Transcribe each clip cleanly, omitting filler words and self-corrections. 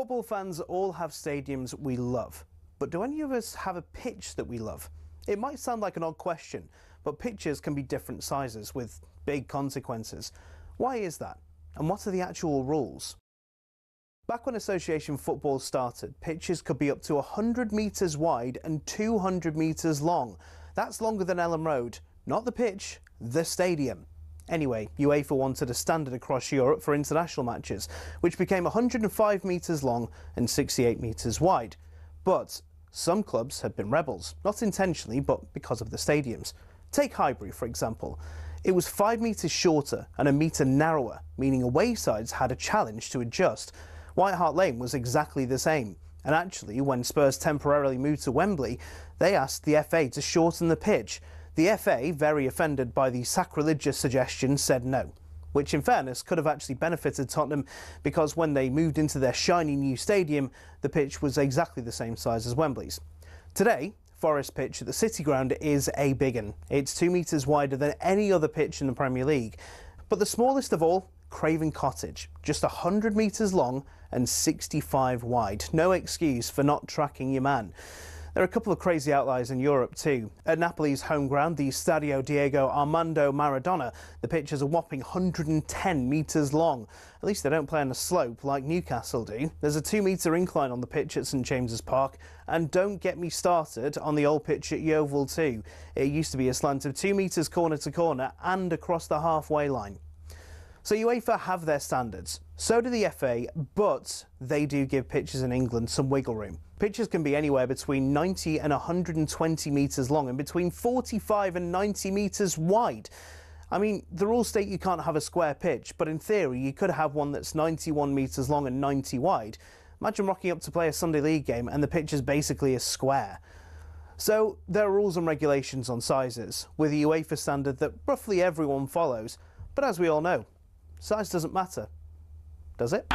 Football fans all have stadiums we love, but do any of us have a pitch that we love? It might sound like an odd question, but pitches can be different sizes with big consequences. Why is that? And what are the actual rules? Back when association football started, pitches could be up to 100 metres wide and 200 metres long. That's longer than Ellen Road, not the pitch, the stadium. Anyway, UEFA wanted a standard across Europe for international matches, which became 105 metres long and 68 metres wide. But some clubs had been rebels, not intentionally, but because of the stadiums. Take Highbury, for example. It was 5 metres shorter and a metre narrower, meaning away sides had a challenge to adjust. White Hart Lane was exactly the same. And actually, when Spurs temporarily moved to Wembley, they asked the FA to shorten the pitch. The FA, very offended by the sacrilegious suggestion, said no, which in fairness could have actually benefited Tottenham because when they moved into their shiny new stadium, the pitch was exactly the same size as Wembley's. Today, Forest Pitch at the City Ground is a big one. It's 2 metres wider than any other pitch in the Premier League. But the smallest of all, Craven Cottage, just 100 metres long and 65 wide. No excuse for not tracking your man. There are a couple of crazy outliers in Europe too. At Napoli's home ground, the Stadio Diego Armando Maradona, the pitch is a whopping 110 metres long. At least they don't play on a slope like Newcastle do. There's a 2-metre incline on the pitch at St James's Park. And don't get me started on the old pitch at Yeovil too. It used to be a slant of 2 metres corner to corner and across the halfway line. So UEFA have their standards, so do the FA, but they do give pitches in England some wiggle room. Pitches can be anywhere between 90 and 120 metres long and between 45 and 90 metres wide. I mean, the rules state you can't have a square pitch, but in theory you could have one that's 91 metres long and 90 wide. Imagine rocking up to play a Sunday League game and the pitch is basically a square. So there are rules and regulations on sizes, with a UEFA standard that roughly everyone follows, but as we all know, size doesn't matter, does it?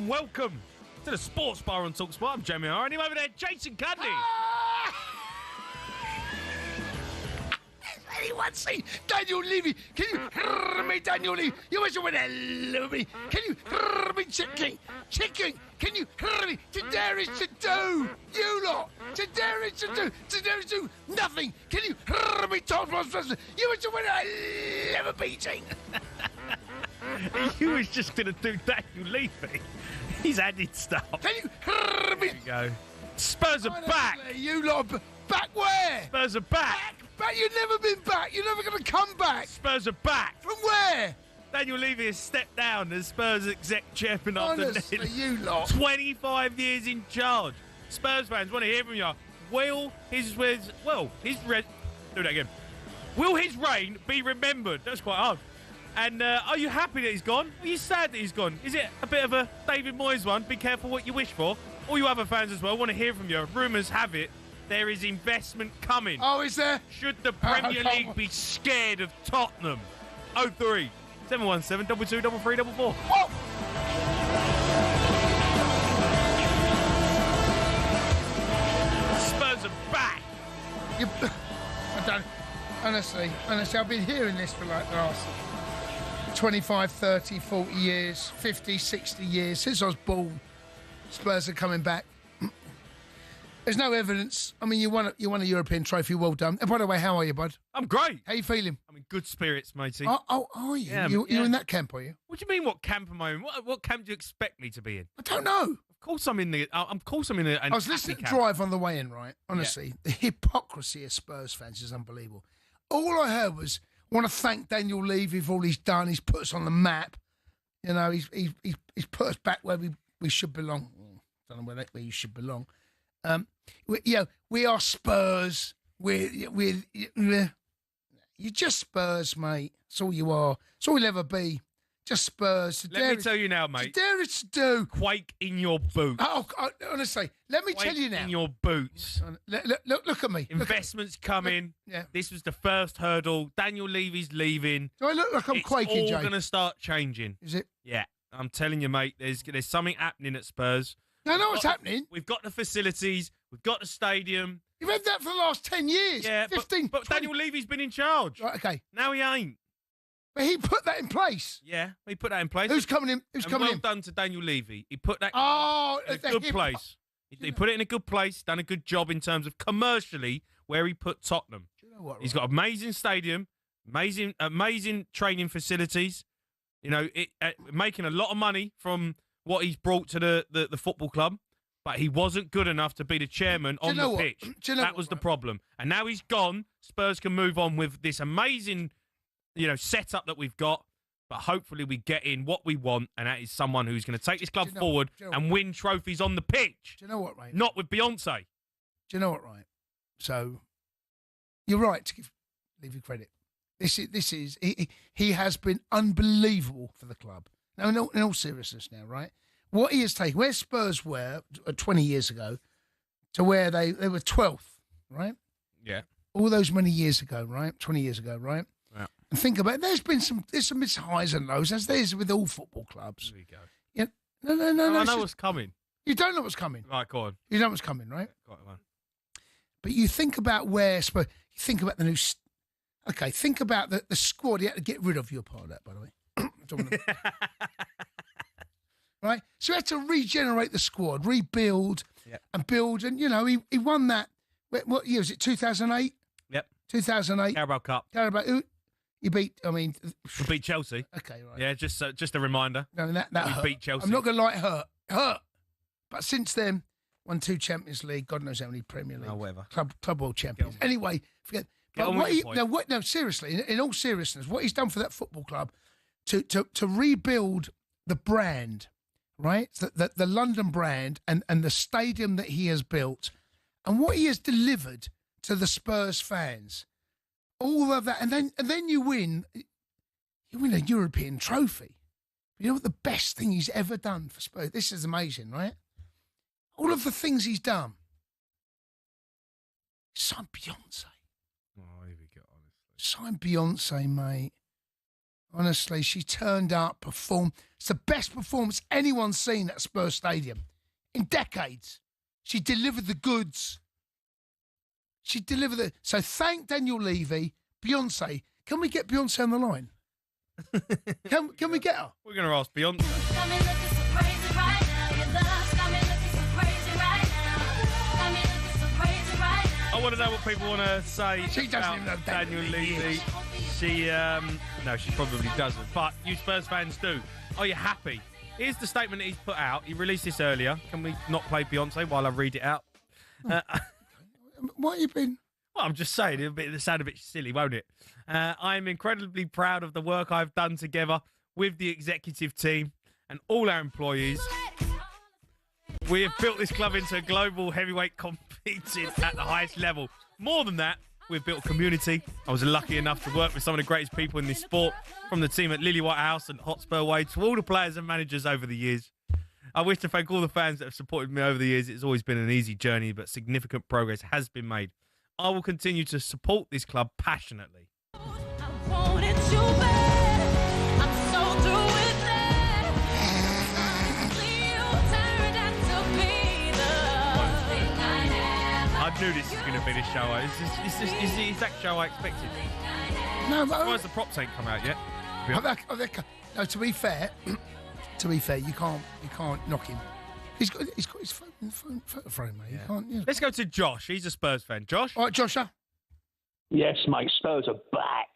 Welcome to the Sports Bar on talkSPORT. I'm Jamie O'Hara, and him over there, Jason Cundy. Has anyone seen Daniel Levy? Can you hear me, Daniel Levy? You wish you would love me. Can you hear me, chicken? Chicken, can you hear me? To dare is to do. You lot. To dare is to do. To dare is to do nothing. Can you hear me, Tom President? You wish you would love a beating. You was just going to do Daniel Levy. He's added stuff. Can you hear me? There you go. Spurs are back. You lot are back where? Spurs are back. Back? You've never been back. You're never going to come back. Spurs are back. From where? Daniel Levy has stepped down as Spurs exec chairman after Honestly, you lot. 25 years in charge. Spurs fans want to hear from you. Will his reign be remembered? That's quite hard. And are you happy that he's gone? Are you sad that he's gone? Is it a bit of a David Moyes one? Be careful what you wish for. All you other fans as well want to hear from you. Rumours have it there is investment coming. Oh, is there? Should the Premier League be scared of Tottenham? 03 717 22 33 What? Spurs are back. Honestly, I've been hearing this for like the last 25, 30, 40 years, 50, 60 years, since I was born. Spurs are coming back. There's no evidence. I mean, you won a European trophy. Well done. And by the way, how are you, bud? I'm great. How you feeling? I'm in good spirits, matey. Oh, are you? Yeah, You're in that camp, are you? What do you mean? What camp am I in? What camp do you expect me to be in? I don't know. Of course, I'm in the. Of course, I'm in a. I was listening to Drive on the way in, right? Honestly, the hypocrisy of Spurs fans is unbelievable. All I heard was, I want to thank Daniel Levy for all he's done. He's put us on the map. You know, he's put us back where we should belong. I don't know where you should belong. We are Spurs. You're just Spurs, mate. That's all you are. That's all you'll ever be. Just Spurs. Let me tell you now, mate. Dare it to do. Quake in your boots. Honestly, let me tell you now. In your boots. Look at me. Investments coming. Yeah. This was the first hurdle. Daniel Levy's leaving. Do I look like I'm quaking, It's Jay? all going to start changing. Is it? Yeah. I'm telling you, mate, there's something happening at Spurs. I know what's happening. We've got the facilities. We've got the stadium. You've had that for the last 10 years. Yeah, 15, but 20. Daniel Levy's been in charge. Right, okay. Now he ain't. But he put that in place. Yeah, he put that in place. Who's coming in? Well done to Daniel Levy. He put that in a good place. He put it in a good place, done a good job in terms of commercially where he put Tottenham. Do you know what? He's got amazing stadium, amazing training facilities. You know, making a lot of money from what he's brought to the football club. But he wasn't good enough to be the chairman on the pitch. That was the problem. And now he's gone. Spurs can move on with this amazing, setup that we've got. But hopefully we get in what we want, and that is someone who's going to take this club forward and win trophies on the pitch. Do you know what, right? Not with Beyonce. Do you know what, right? So, you're right to give Levy credit. He has been unbelievable for the club. Now, in all seriousness now, right? What he has taken, where Spurs were 20 years ago, to where they were 12th, right? Yeah. All those many years ago, right? 20 years ago, right? Yeah. And think about it. There's some highs and lows, as there is with all football clubs. There we go. Yeah. No. I know what's coming. You don't know what's coming. Right, go on. You know what's coming, right? Go on. But you think about where Spurs... You think about the new... Okay, think about the squad. He had to get rid of. You're part of that, by the way. Right? So he had to regenerate the squad, rebuild, and build. And, he won that. What year was it? 2008? Yep. 2008. Carabao Cup. Who? You beat, We beat Chelsea. Okay, right. Yeah, just a reminder. No, that hurt. Beat Chelsea. I'm not going to lie, hurt. But since then, won 2 Champions League, God knows how many Premier League. Oh, whatever. Club World Champions. Anyway, forget. No, seriously, in all seriousness, what he's done for that football club to rebuild the brand, right? The London brand and the stadium that he has built and what he has delivered to the Spurs fans. All of that, and then you win a European trophy. You know what the best thing he's ever done for Spurs? This is amazing, right? All of the things he's done. Signed Beyonce. Oh, here we go, honestly. Signed Beyonce, mate. Honestly, she turned up, performed. It's the best performance anyone's seen at Spurs Stadium in decades. She delivered the goods. So thank Daniel Levy, Beyonce. Can we get Beyonce on the line? Can we get her? We're going to ask Beyonce. I want to know what people want to say. She doesn't even know Daniel Levy. She probably doesn't. But you Spurs fans do. Are you happy? Here's the statement that he's put out. He released this earlier. Can we not play Beyonce while I read it out? What have you been? Well, I'm just saying, it'll sound a bit silly, won't it? I'm incredibly proud of the work I've done together with the executive team and all our employees. We have built this club into a global heavyweight competing at the highest level. More than that, we've built a community. I was lucky enough to work with some of the greatest people in this sport, from the team at Lily Whitehouse and Hotspur Way to all the players and managers over the years. I wish to thank all the fans that have supported me over the years. It's always been an easy journey, but significant progress has been made. I will continue to support this club passionately. I knew this was going to be the show. It's the exact show I expected. No, but Why has the props ain't come out yet? no. To be fair, you can't knock him. He's got his phone frame, mate. You can't. Yeah. Let's go to Josh. He's a Spurs fan. Josh? All right, Joshua. Yes, mate. Spurs are back.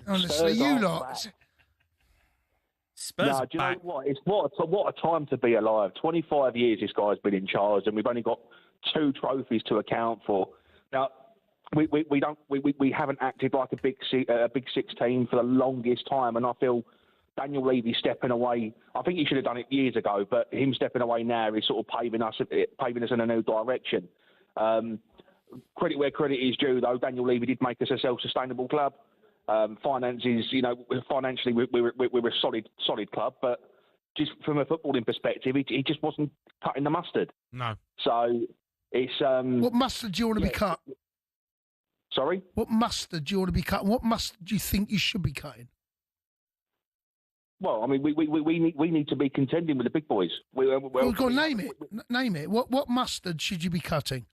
Honestly, Spurs you are lot. back. Spurs No, are do you back. know what? What a time to be alive. 25 years this guy's been in charge, and we've only got 2 trophies to account for. Now, we haven't acted like a big 6 team for the longest time, and I feel Daniel Levy stepping away. I think he should have done it years ago, but him stepping away now is sort of paving us in a new direction. Credit where credit is due, though. Daniel Levy did make us a self-sustainable club. Finances, financially we're a solid club, but just from a footballing perspective, he just wasn't cutting the mustard. No. So it's What mustard do you want to be cut? Sorry? What mustard do you want to be cut? What mustard do you think you should be cutting? Well, I mean, we need to be contending with the big boys. Well, go on, name it. Name it. What mustard should you be cutting?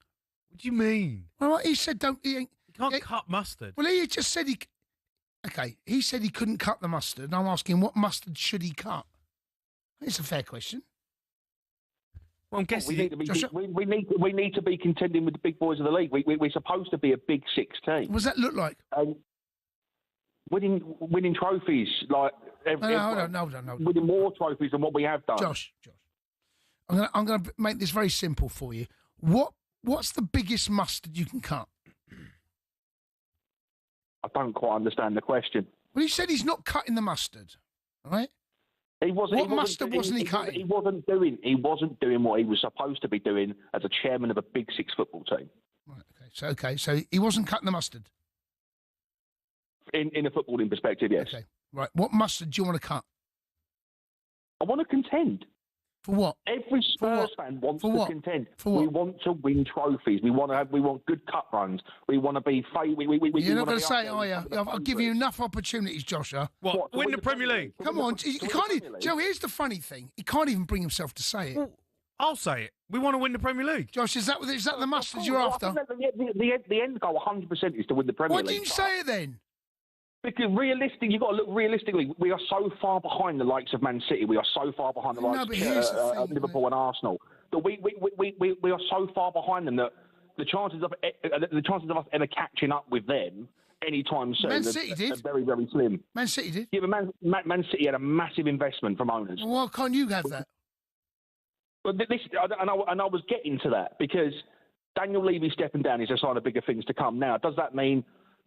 What do you mean? Well, he said don't. You can't cut mustard. Well, he just said he. Okay, he said he couldn't cut the mustard. I'm asking what mustard should he cut? It's a fair question. Well, I'm guessing. We need to be contending with the big boys of the league. We're supposed to be a big 6 team. What does that look like? Winning trophies like. No. Winning more trophies than what we have done. Josh, I'm going to make this very simple for you. What's the biggest mustard you can cut? I don't quite understand the question. Well, he said he's not cutting the mustard, all right? What mustard wasn't he cutting? He wasn't doing what he was supposed to be doing as a chairman of a big 6 football team. Right. So he wasn't cutting the mustard. In a footballing perspective, yes. Okay. Right. What mustard do you want to cut? I want to contend. For what? Every Spurs fan wants to contend. For what? We want to win trophies. We want good cup runs. We want to be. You're not going to say, are you? I'll give you enough opportunities, Joshua. What? Win the Premier League? Come on, you can't even. Joe, here's the funny thing. He can't even bring himself to say it. Well, I'll say it. We want to win the Premier League. Josh, is that the mustard you're after? The end goal, 100%, is to win the Premier League. Why didn't you say it then? Because realistically, you've got to look realistically. We are so far behind the likes of Man City. We are so far behind the likes of Liverpool and Arsenal. That we are so far behind them that the chances of us ever catching up with them anytime soon are very, very slim. Man City did. Yeah, but Man City had a massive investment from owners. Well, why can't you have that? But I was getting to that because Daniel Levy stepping down is a sign of bigger things to come. Now, does that mean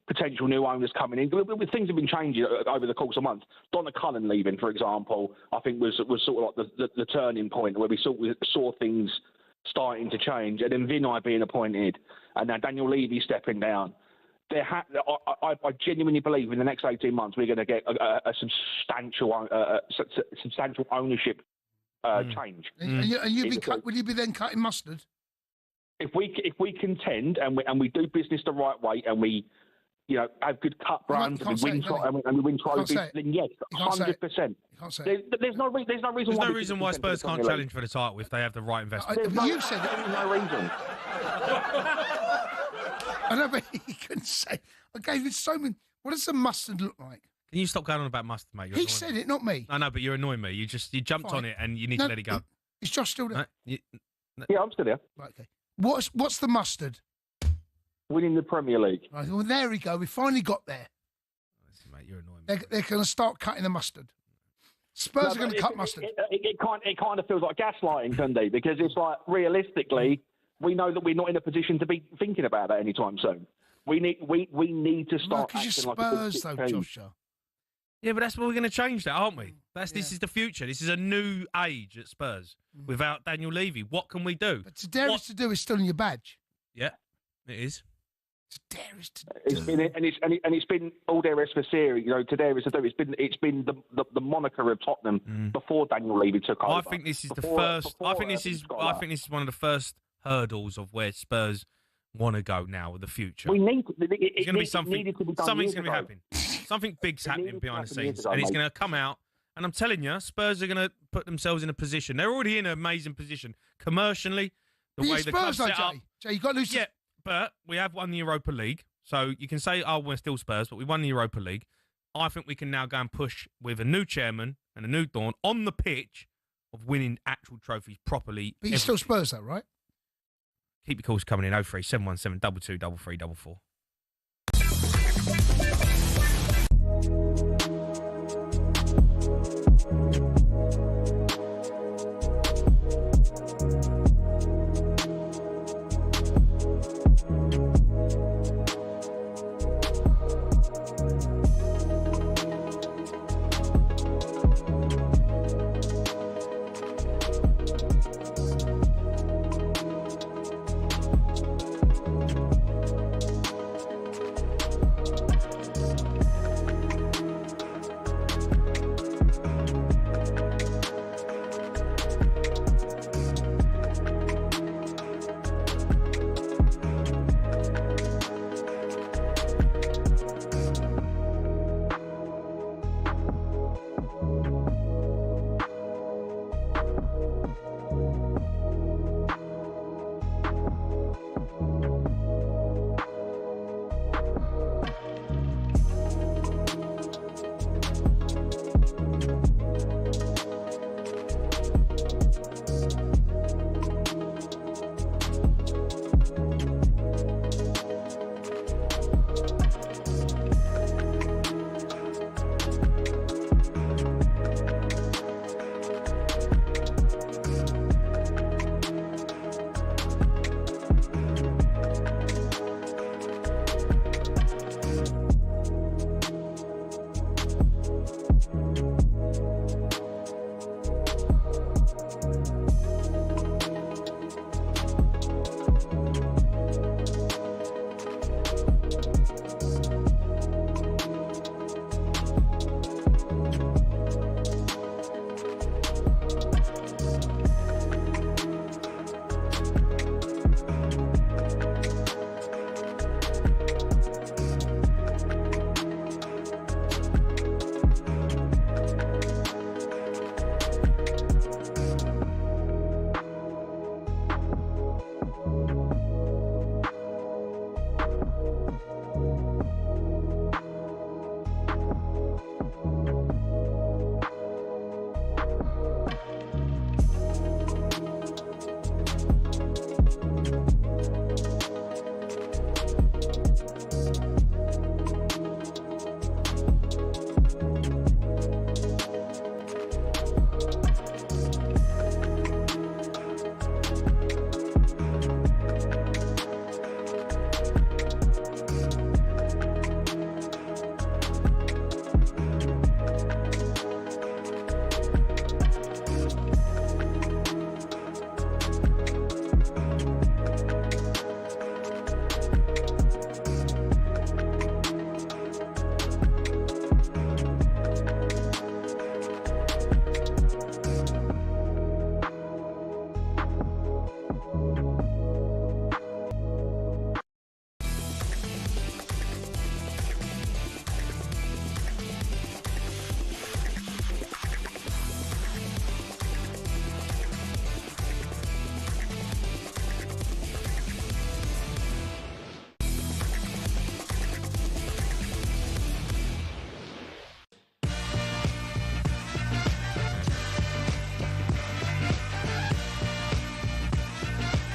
potential new owners coming in? Things have been changing over the course of months. Donna Cullen leaving, for example, I think was sort of like the turning point where we saw things starting to change. And then Vinay being appointed, and now Daniel Levy stepping down. I genuinely believe in the next 18 months we're going to get a substantial ownership change. And will you be then cutting mustard? If we contend and we do business the right way and we have good cup runs and we win trophies, then yes, 100%. There's no reason why Spurs can't challenge for the title if they have the right investment. You said that. There's no reason. I know, but he couldn't say. I gave him so many. What does the mustard look like? Can you stop going on about mustard, mate? He said it, not me. I know, but you're annoying me. You jumped on it and you need to let it go. Is Josh still there? Yeah, I'm still there. Right, okay. What's the mustard? Winning the Premier League. Right, well, there we go. We finally got there. Listen, mate, you're annoying me. They're going to start cutting the mustard. Spurs are going to cut mustard. It kind of feels like gaslighting, Cundy, because it's like, realistically, we know that we're not in a position to be thinking about that anytime soon. We need to start acting like a big 6 team. Joshua. Yeah, but that's what we're going to change that, aren't we? This is the future. This is a new age at Spurs without Daniel Levy. What can we do? But to dare is to do is still in your badge. Yeah, it is. To dare is to do. It's been all there is for Siri. To dare is to do. It's been the moniker of Tottenham before Daniel Levy took over. I think this is the first. I think this is one of the first hurdles of where Spurs want to go now with the future. We need. It's going to be something. Something's going to be happening. Something big's happening behind the scenes, and it's going to come out. And I'm telling you, Spurs are going to put themselves in a position. They're already in an amazing position commercially. The way the club's set up. Jay, you got to lose. Yeah, we have won the Europa League. So you can say, oh, we're still Spurs, but we won the Europa League. I think we can now go and push with a new chairman and a new dawn on the pitch of winning actual trophies properly. But you're still Spurs, though, right? Keep your calls coming in 03 717 22 33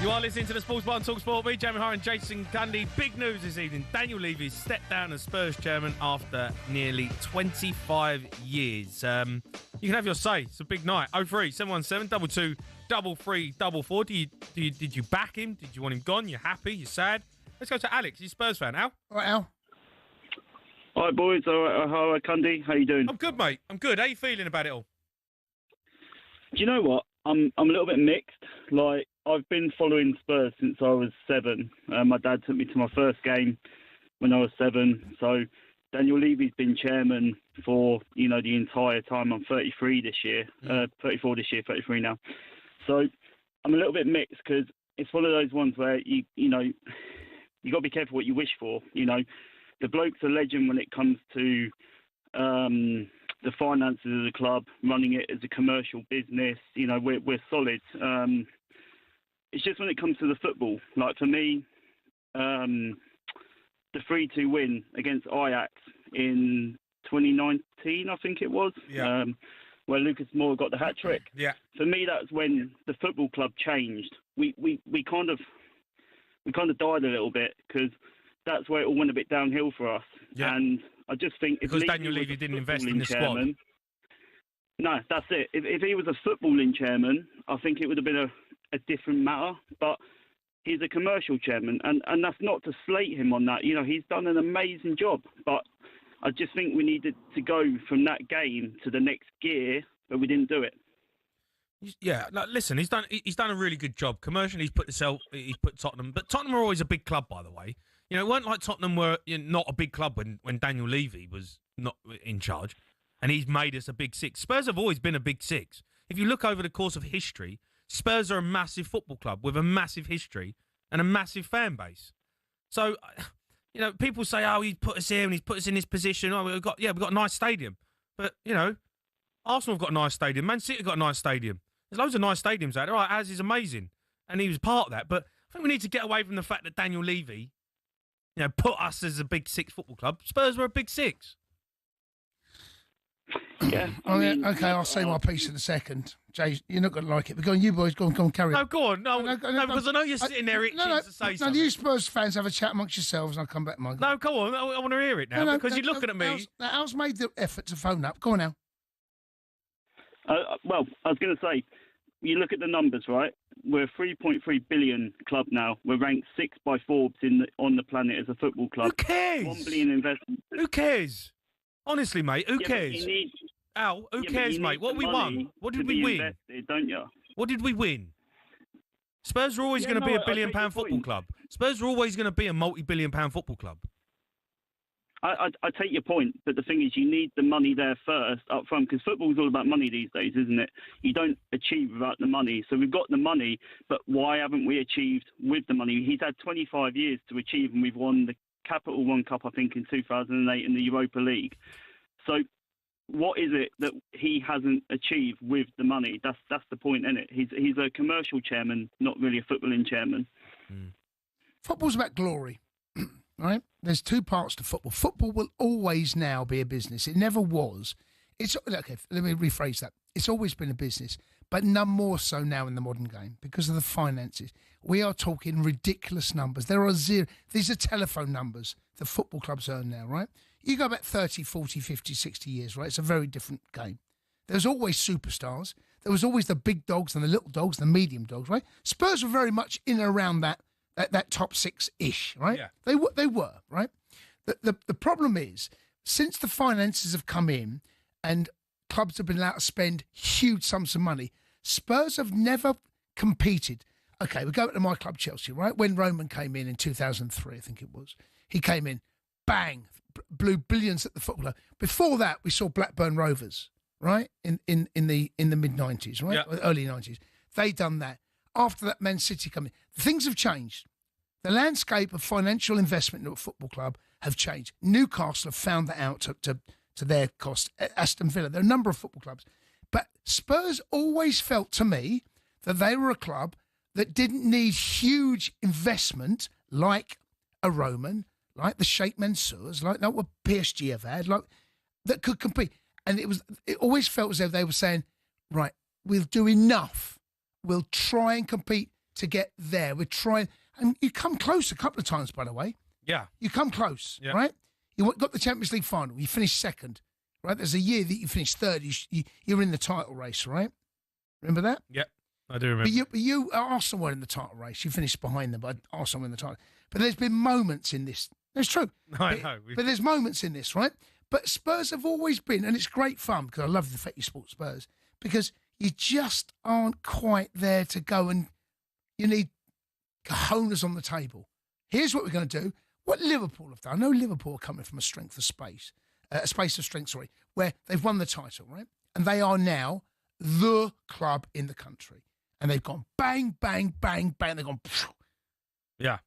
You are listening to the Sports Bar on talkSPORT. Me, Jamie O'Hara and Jason Cundy. Big news this evening. Daniel Levy stepped down as Spurs chairman after nearly 25 years. You can have your say. It's a big night. 03 717 22 3344. Did you back him? Did you want him gone? You happy? You sad? Let's go to Alex. He's a Spurs fan. Al? All right, Al. All right, boys. All right, O'Hara, Cundy. How you doing? I'm good, mate. I'm good. How you feeling about it all? Do you know what? I'm a little bit mixed. Like, I've been following Spurs since I was 7. My dad took me to my first game when I was 7. So Daniel Levy's been chairman for, the entire time. I'm 33 this year, 34 this year, 33 now. So I'm a little bit mixed because it's one of those ones where, you got to be careful what you wish for. The bloke's a legend when it comes to the finances of the club, running it as a commercial business. We're solid. It's just when it comes to the football. Like, for me, the 3-2 win against Ajax in 2019, I think it was, where Lucas Moura got the hat trick. Yeah. For me, that's when the football club changed. We kind of died a little bit because that's where it all went a bit downhill for us. Yeah. And I just think because Daniel Levy didn't invest in the squad. No, that's it. If he was a footballing chairman, I think it would have been a different matter. But he's a commercial chairman, and that's not to slate him on that. You know, he's done an amazing job. But I just think we needed to go from that game to the next gear, but we didn't do it. Yeah, no, listen, he's done a really good job. Commercially, he's put Tottenham, but Tottenham are always a big club, by the way. You know, it weren't like Tottenham were not a big club when Daniel Levy was not in charge, and he's made us a big six. Spurs have always been a big six. If you look over the course of history, Spurs are a massive football club with a massive history and a massive fan base. So, you know, people say, "Oh, he's put us here and he's put us in this position." Oh, we've got a nice stadium, but you know, Arsenal have got a nice stadium. Man City have got a nice stadium. There's loads of nice stadiums out there. Right, ours is amazing, and he was part of that. But I think we need to get away from the fact that Daniel Levy, put us as a big six football club. Spurs were a big six. Yeah. Okay, I'll say my piece in a second. Jay, you're not going to like it. But go on, you boys, go on, carry on. No, go on. No, because I know you're sitting there itching to say something. No, you Spurs fans have a chat amongst yourselves, and I'll come back to mine. No, go on. I want to hear it now because you're looking at me. Al's made the effort to phone up. Go on now. Well, I was going to say, you look at the numbers, right? We're a 3.3 billion club now. We're ranked 6th by Forbes on the planet as a football club. Who cares? 1 billion investment. Who cares? Honestly, mate, who cares? Al, who cares, mate? What we won? What did we win? Invested, don't you? What did we win? Spurs are always going to be a £1 billion football club. Spurs are always going to be a multi-billion pound football club. I take your point, but the thing is, you need the money there first up front, because football's all about money these days, isn't it? You don't achieve without the money. So we've got the money, but why haven't we achieved with the money? He's had 25 years to achieve, and we've won the Capital One Cup, I think, in 2008 in the Europa League. So what is it that he hasn't achieved with the money? That's the point, isn't it? He's a commercial chairman, not really a footballing chairman. Football's about glory. Right? There's two parts to football. Football will always now be a business. It never was. Okay, let me rephrase that. It's always been a business, but none more so now in the modern game because of the finances. We are talking ridiculous numbers. There are zero. These are telephone numbers the football clubs earn now, right? You go back 30, 40, 50, 60 years, right? It's a very different game. There's always superstars. There was always the big dogs and the little dogs, the medium dogs, right? Spurs were very much in and around that top six-ish, right? Yeah. They were, right? The problem is, since the finances have come in and clubs have been allowed to spend huge sums of money, Spurs have never competed. Okay, we go to my club, Chelsea, right? When Roman came in 2003, I think it was, he came in, bang, blew billions at the football club. Before that, we saw Blackburn Rovers, right? In the mid-90s, right? Yeah. Early 90s. They done that. After that, Man City come in. Things have changed. The landscape of financial investment in a football club have changed. Newcastle have found that out to their cost. Aston Villa, there are a number of football clubs. But Spurs always felt to me that they were a club that didn't need huge investment like a Roman, like the Sheikh Mansours, like what PSG have had, like that could compete. And it always felt as though they were saying, right, we'll do enough. We'll try and compete to get there. We're trying, and you come close a couple of times, by the way. Yeah. You come close, right? You got the Champions League final. You finished second, right? There's a year that you finished third. You're in the title race, right? Remember that? Yeah, I do remember. But you Arsenal were in the title race. You finished behind them, but Arsenal were in the title. But there's been moments in this. It's true. I know. But there's moments in this, right? But Spurs have always been, and it's great fun because I love the fact you support Spurs, because you just aren't quite there to go, and you need cojones on the table. Here's what we're going to do. What Liverpool have done. I know Liverpool are coming from a space of strength, where they've won the title, right? And they are now the club in the country. And they've gone bang, bang, bang, bang. They've gone, phew. Yeah.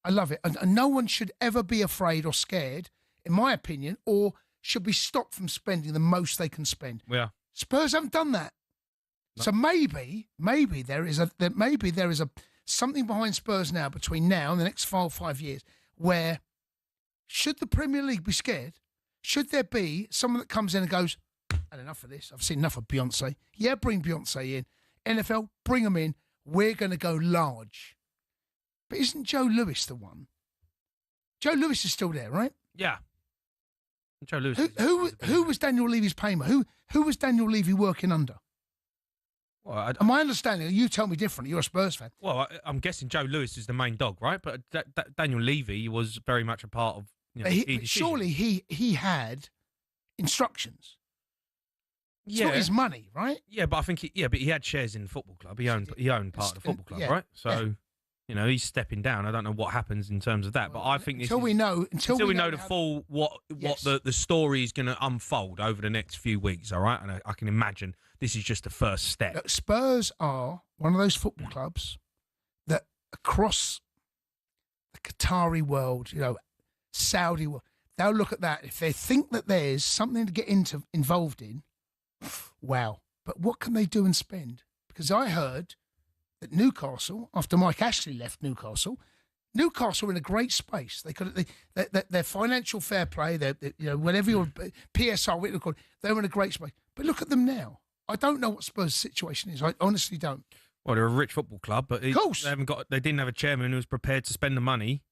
I love it. And no one should ever be afraid or scared, in my opinion, or should be stopped from spending the most they can spend. Yeah. Spurs haven't done that. No. So maybe there is a something behind Spurs now between now and the next 5 years where should the Premier League be scared? Should there be someone that comes in and goes, "Had enough of this. I've seen enough of Beyonce. Yeah, bring Beyonce in. NFL, bring them in. We're going to go large." But isn't Joe Lewis the one? Joe Lewis is still there, right? Yeah. Joe Lewis. Who was Daniel Levy's payment? Who was Daniel Levy working under? Well, my understanding, you tell me differently. You're a Spurs fan. Well, I'm guessing Joe Lewis is the main dog, right? But Daniel Levy was very much a part of. But surely he had instructions. It's not his money, right? Yeah, but I think but he had shares in the football club. He owned part of the football club, right? So, he's stepping down. I don't know what happens in terms of that, but I think until we know the full what the story is going to unfold over the next few weeks. All right, and I can imagine this is just the first step. Look, Spurs are one of those football clubs that across the Qatari world, Saudi world, they'll look at that if they think that there's something to get involved in. Wow. But what can they do and spend? Because I heard that Newcastle, after Mike Ashley left Newcastle were in a great space. They could, their financial fair play, whatever your PSR, what you call it, they were in a great space. But look at them now. I don't know what Spurs' situation is. I honestly don't. Well, they're a rich football club, but of course. They didn't have a chairman who was prepared to spend the money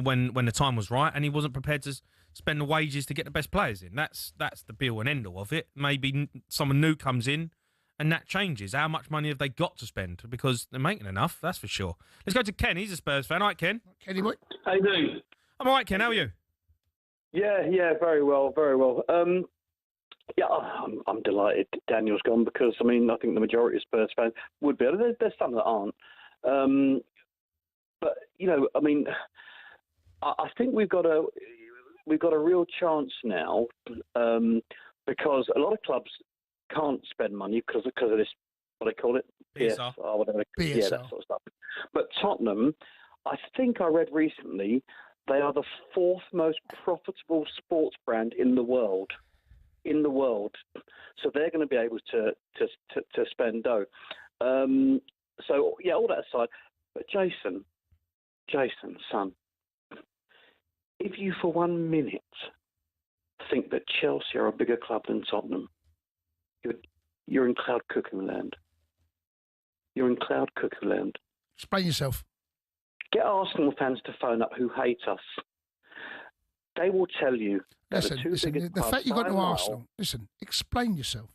when the time was right, and he wasn't prepared to spend the wages to get the best players in. That's the be-all and end-all of it. Maybe someone new comes in and that changes. How much money have they got to spend? Because they're making enough, that's for sure. Let's go to Ken. He's a Spurs fan. All right, Ken. Kenny, what? How you doing? I'm all right, Ken. How are you? Yeah, very well, very well. I'm delighted Daniel's gone because, I think the majority of Spurs fans would be. There's some that aren't. But, I think we've got a real chance now because a lot of clubs can't spend money because of this, what they call it, PSR, whatever. PSR. Yeah, that sort of stuff. But Tottenham, I think I read recently, they are the fourth most profitable sports brand in the world. So they're going to be able to spend dough. So yeah, all that aside. But Jason, son, if you for 1 minute think that Chelsea are a bigger club than Tottenham, you're in cloud cuckoo land. Explain yourself. Get Arsenal fans to phone up who hate us. They will tell you. Listen, the fact you got to Arsenal, listen, explain yourself.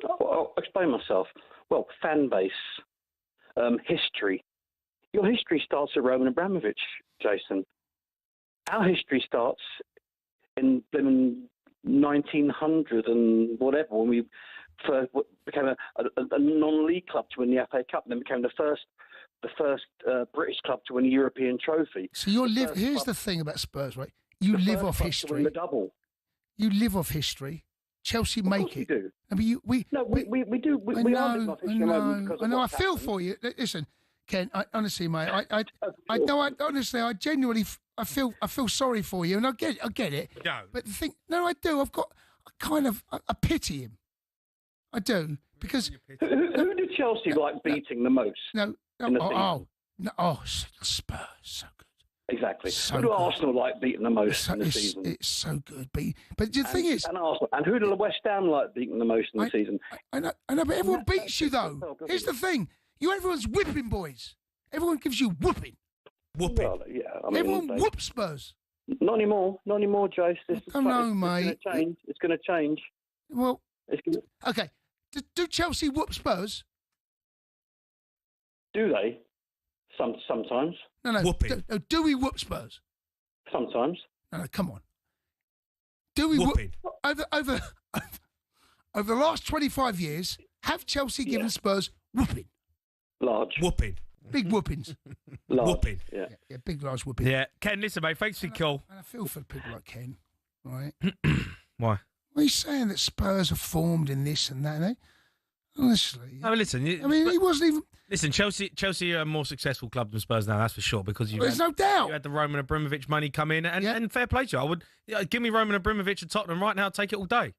I'll explain myself. Well, fan base, history. Your history starts at Roman Abramovich, Jason. Our history starts in 1900 and whatever, when we first became a non-league club to win the FA Cup, and then became the first British club to win a European trophy. So here's the thing about Spurs, right? You live off history. The double. You live off history. Chelsea make it. We do. I mean, we do. We are living off history. I know. I feel for you. Listen, Ken. Honestly, mate. I genuinely, I feel sorry for you, and I get it. No. But the thing, I do. I've got I pity him. I do because who did Chelsea like beating the most? Spurs, so good. Exactly. So who do good. Arsenal like beating the most in the season? It's so good. But the thing is... And Arsenal. And who do West Ham like beating the most in the season? I know, but everyone beats you, though. Here's the thing. Everyone's whipping, boys. Everyone gives you whooping. Well, yeah. Everyone whoops Spurs. Not anymore, Jace. Mate. It's going to change. Well, okay. Do Chelsea whoop Spurs? Do they? Sometimes. No. Whooping. Do we whoop Spurs? Sometimes. No, come on. Do we whoop over the last 25 years? Have Chelsea given Spurs whooping? Large. Whooping. Big whoopings. Large. Whooping. Yeah, big large whooping. Yeah, Ken, listen, mate. Thanks for your call. And I feel for people like Ken, right? Why? Well, he's saying that Spurs are formed in this and that. Honestly. No, listen. He wasn't even... Listen, Chelsea are a more successful club than Spurs now, that's for sure, because there's no doubt. You had the Roman Abramovich money come in, and fair play to you. I would give me Roman Abramovich at Tottenham right now, I'd take it all day.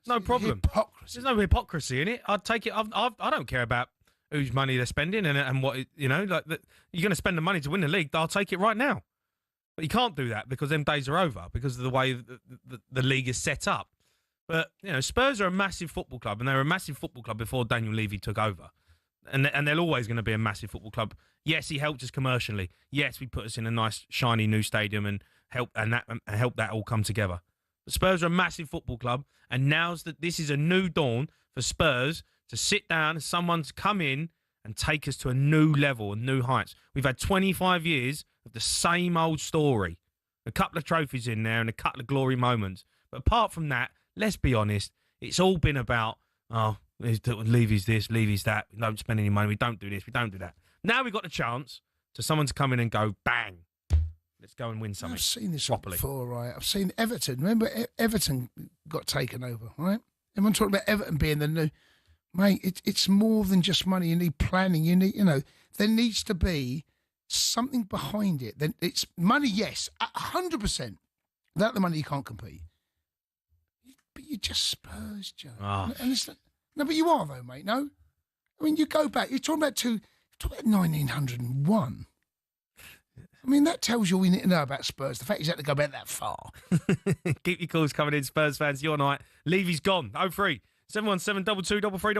No problem. Hypocrisy. There's no hypocrisy in it. I'd take it. I don't care about whose money they're spending and what, you know, like you're going to spend the money to win the league. I'll take it right now. But you can't do that because them days are over because of the way the league is set up. But, you know, Spurs are a massive football club, and they were a massive football club before Daniel Levy took over. And they're always going to be a massive football club. Yes, he helped us commercially. Yes, we put us in a nice, shiny new stadium and helped that all come together. But Spurs are a massive football club, and this is a new dawn for Spurs to sit down and someone to come in and take us to a new level and new heights. We've had 25 years of the same old story. A couple of trophies in there and a couple of glory moments. But apart from that, let's be honest, it's all been about, Levy's this, Levy's that. We don't spend any money. We don't do this. We don't do that. Now we've got the chance to someone to come in and go, bang, let's go and win something. I've seen this properly before, right? I've seen Everton. Remember, Everton got taken over, right? Everyone talking about Everton being the new... Mate, it's more than just money. You need planning. You need, there needs to be something behind it. Then it's money, yes, 100%. Without the money, you can't compete. But you're just Spurs, Joe. Oh. No, but you are though, mate. No, I mean you go back. You're talking about 1901. I mean that tells you all you need to know about Spurs. The fact he's had to go back that far. Keep your calls coming in, Spurs fans. Your night. Levy's gone. 03 717 22 33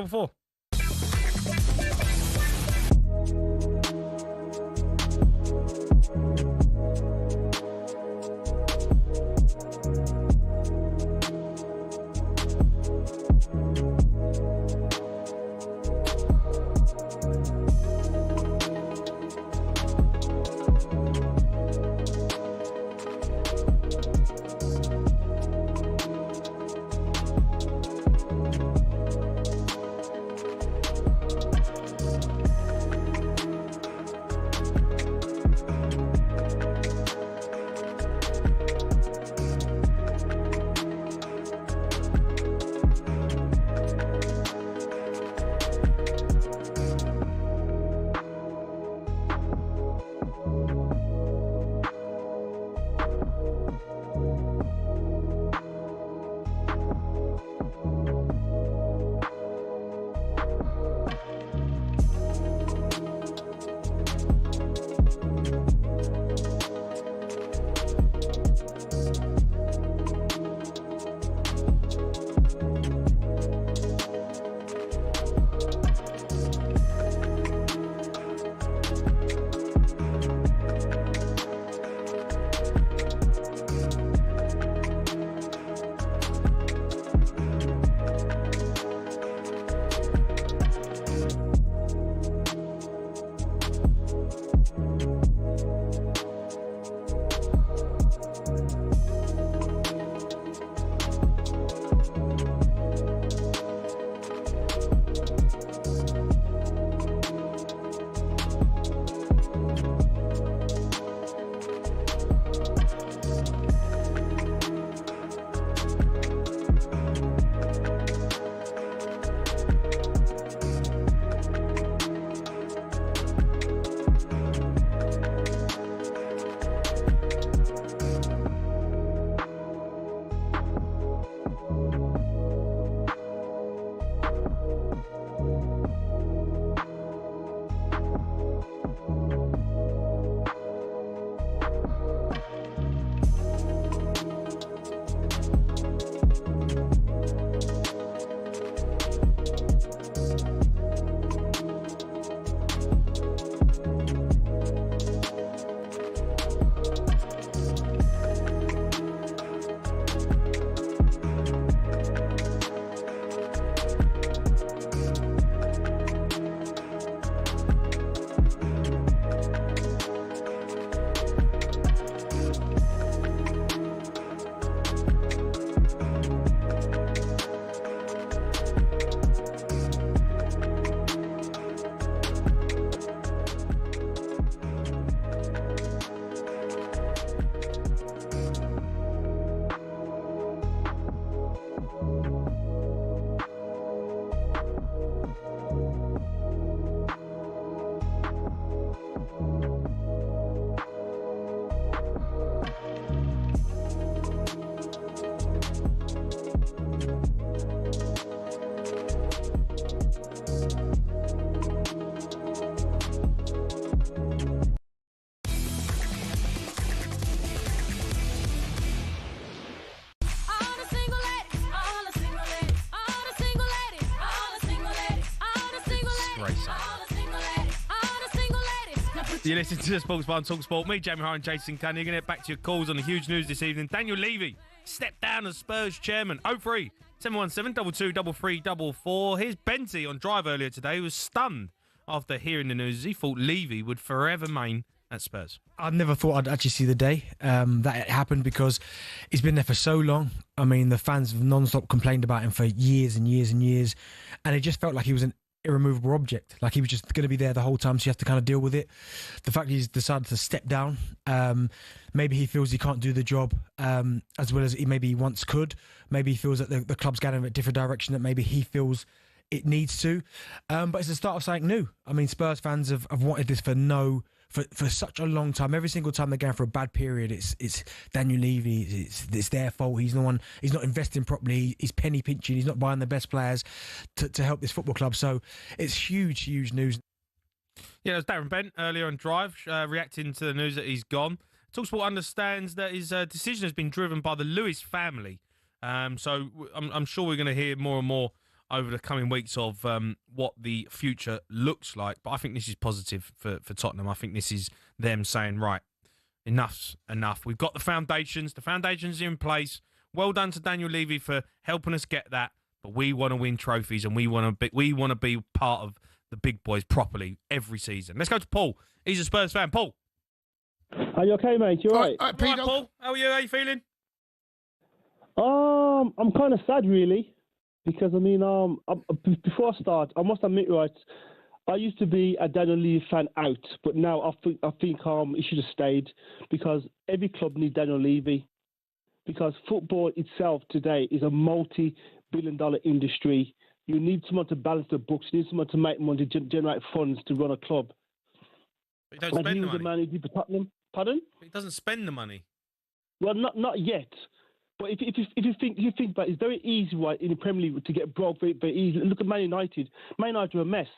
You listen to the Sports Bar on talkSPORT. Me, Jamie O'Hara and Jason Cundy. You're going to get back to your calls on the huge news this evening. Daniel Levy stepped down as Spurs chairman. 03 717 22 33 Here's Benty on Drive earlier today, who was stunned after hearing the news. He thought Levy would forever remain at Spurs. I never thought I'd actually see the day that it happened, because he's been there for so long. I mean, the fans have non-stop complained about him for years and years and years, and it just felt like he was an irremovable object. Like he was just going to be there the whole time, so you have to kind of deal with it. The fact he's decided to step down, maybe he feels he can't do the job as well as he maybe once could. Maybe he feels that the club's going in a different direction that maybe he feels it needs to. But it's the start of something new. I mean, Spurs fans have wanted this for such a long time. Every single time they're going for a bad period, it's Daniel Levy. It's their fault. He's not investing properly. He's penny pinching. He's not buying the best players to help this football club. So it's huge news. Yeah, it was Darren Bent earlier on Drive reacting to the news that he's gone. talkSPORT understands that his decision has been driven by the Lewis family. So I'm sure we're going to hear more and more over the coming weeks of what the future looks like. But I think this is positive for Tottenham. I think this is them saying, right, enough's enough. We've got the foundations. The foundations are in place. Well done to Daniel Levy for helping us get that. But we want to win trophies, and we want to be part of the big boys properly every season. Let's go to Paul. He's a Spurs fan. Paul. Are you okay, mate? You all right? All right, Paul. How are you? How are you feeling? I'm kind of sad, really. Because, I mean, before I start, I must admit, right, I used to be a Daniel Levy fan out, but now I think he should have stayed, because every club needs Daniel Levy. Because football itself today is a multi-billion-dollar industry. You need someone to balance the books. You need someone to make money, to generate funds to run a club. But he doesn't spend the money. The man who did Tottenham. Pardon? But he doesn't spend the money. Well, not yet. But if you think about it, it's very easy, right, in the Premier League to get broke very, very easily. Look at Man United. Man United are a mess.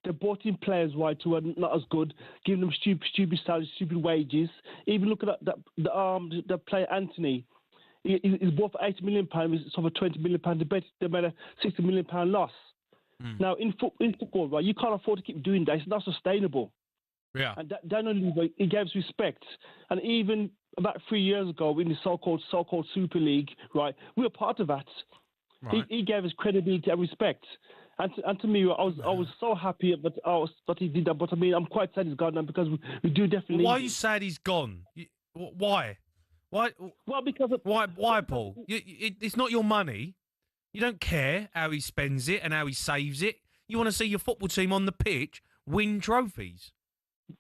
They brought in players, right, who are not as good, giving them stupid salaries, stupid wages. Even look at the player Anthony. He's bought for £80 million. He's sold for £20 million. They made a £60 million loss. Now, in football, right, you can't afford to keep doing that. It's not sustainable. Yeah. And Daniel Levy, he gave us respect. And even about 3 years ago, in the so-called Super League, right, we were part of that. Right. He gave us credibility and respect. And to me, I was so happy that he did that. But I mean, I'm quite sad he's gone now, because we do definitely. Why are you sad he's gone? Why? Why? Well, because why, Paul? It's not your money. You don't care how he spends it and how he saves it. You want to see your football team on the pitch win trophies.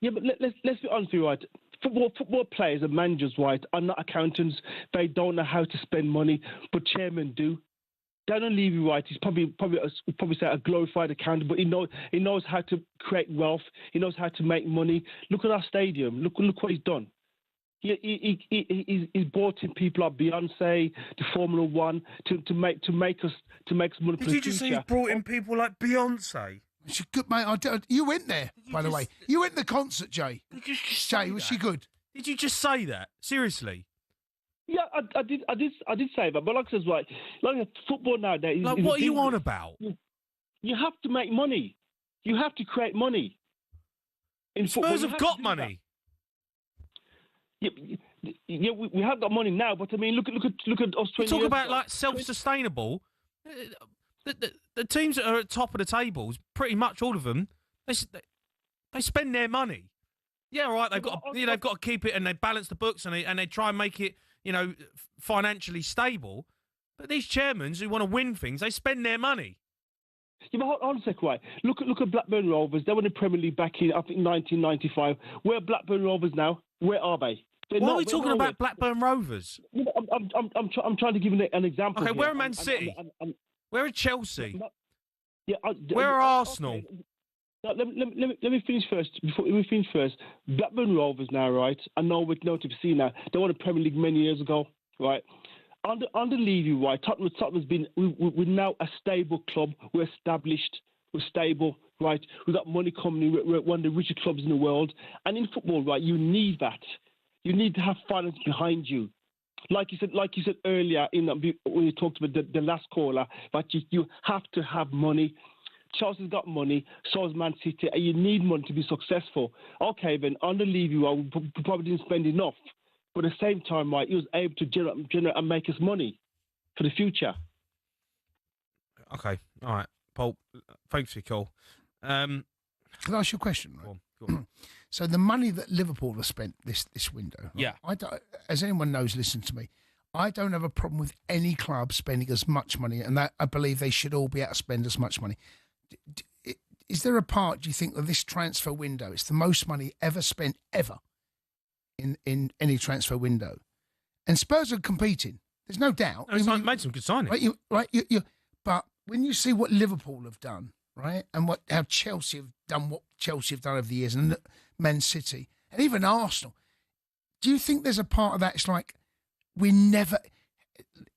Yeah, but let's be honest with you, right? Football players and managers, right, are not accountants. They don't know how to spend money, but chairmen do. Daniel Levy, right, he's probably say a glorified accountant, but he knows how to create wealth. He knows how to make money. Look at our stadium. Look what he's done. He's brought in people like Beyonce, to Formula One, to make us money. Did you just say he brought in people like Beyonce? She's good, mate. You went there, by the way. You went to the concert, Jay. Jay, was she good? Did you just say that? Seriously? Yeah, I did say that. But like I said, right, like football nowadays. Like, what are you on about? You have to make money. You have to create money. In Spurs have got money. Yeah, we have got money now, but I mean, look at us. You talk about like self-sustainable. The teams that are at top of the tables, pretty much all of them, they spend their money. Yeah, all right. They've got to keep it, and they balance the books, and they try and make it, financially stable. But these chairmen who want to win things, they spend their money. Yeah, but hold on a sec, right? Look at Blackburn Rovers. They won the Premier League back in, I think, 1995. Where are Blackburn Rovers now? Where are they? Why are we talking about Blackburn Rovers? I'm trying to give you an example. Okay, where are Man City? Where are Chelsea? Where are Arsenal? Okay. Now, let me finish first. Before we finish first, Blackburn Rovers now, right? I know we're not to see now. They won the Premier League many years ago, right? Under Levy, right? Tottenham's been. We're now a stable club. We're established. We're stable, right? We've got money coming in. We're one of the richest clubs in the world. And in football, right, you need that. You need to have finance behind you. Like you said earlier when you talked about the last caller, but you have to have money Chelsea's got money, so has Man City, and you need money to be successful. Okay, then under Levy, well, we probably didn't spend enough. But at the same time, right, he was able to generate and make us money for the future. Okay, all right, Paul. Thanks for your call. Can I ask you a question? Right? Go on. So the money that Liverpool have spent this window, right? Yeah. I don't, as anyone knows, listen to me. I don't have a problem with any club spending as much money, and that I believe they should all be able to spend as much money. Is there a part, do you think, of this transfer window? It's the most money ever spent ever in any transfer window, and Spurs are competing. There's no doubt. No, made some good signings, right? But when you see what Liverpool have done, right, and how Chelsea have done, what Chelsea have done over the years, and Man City, and even Arsenal, do you think there's a part of that? It's like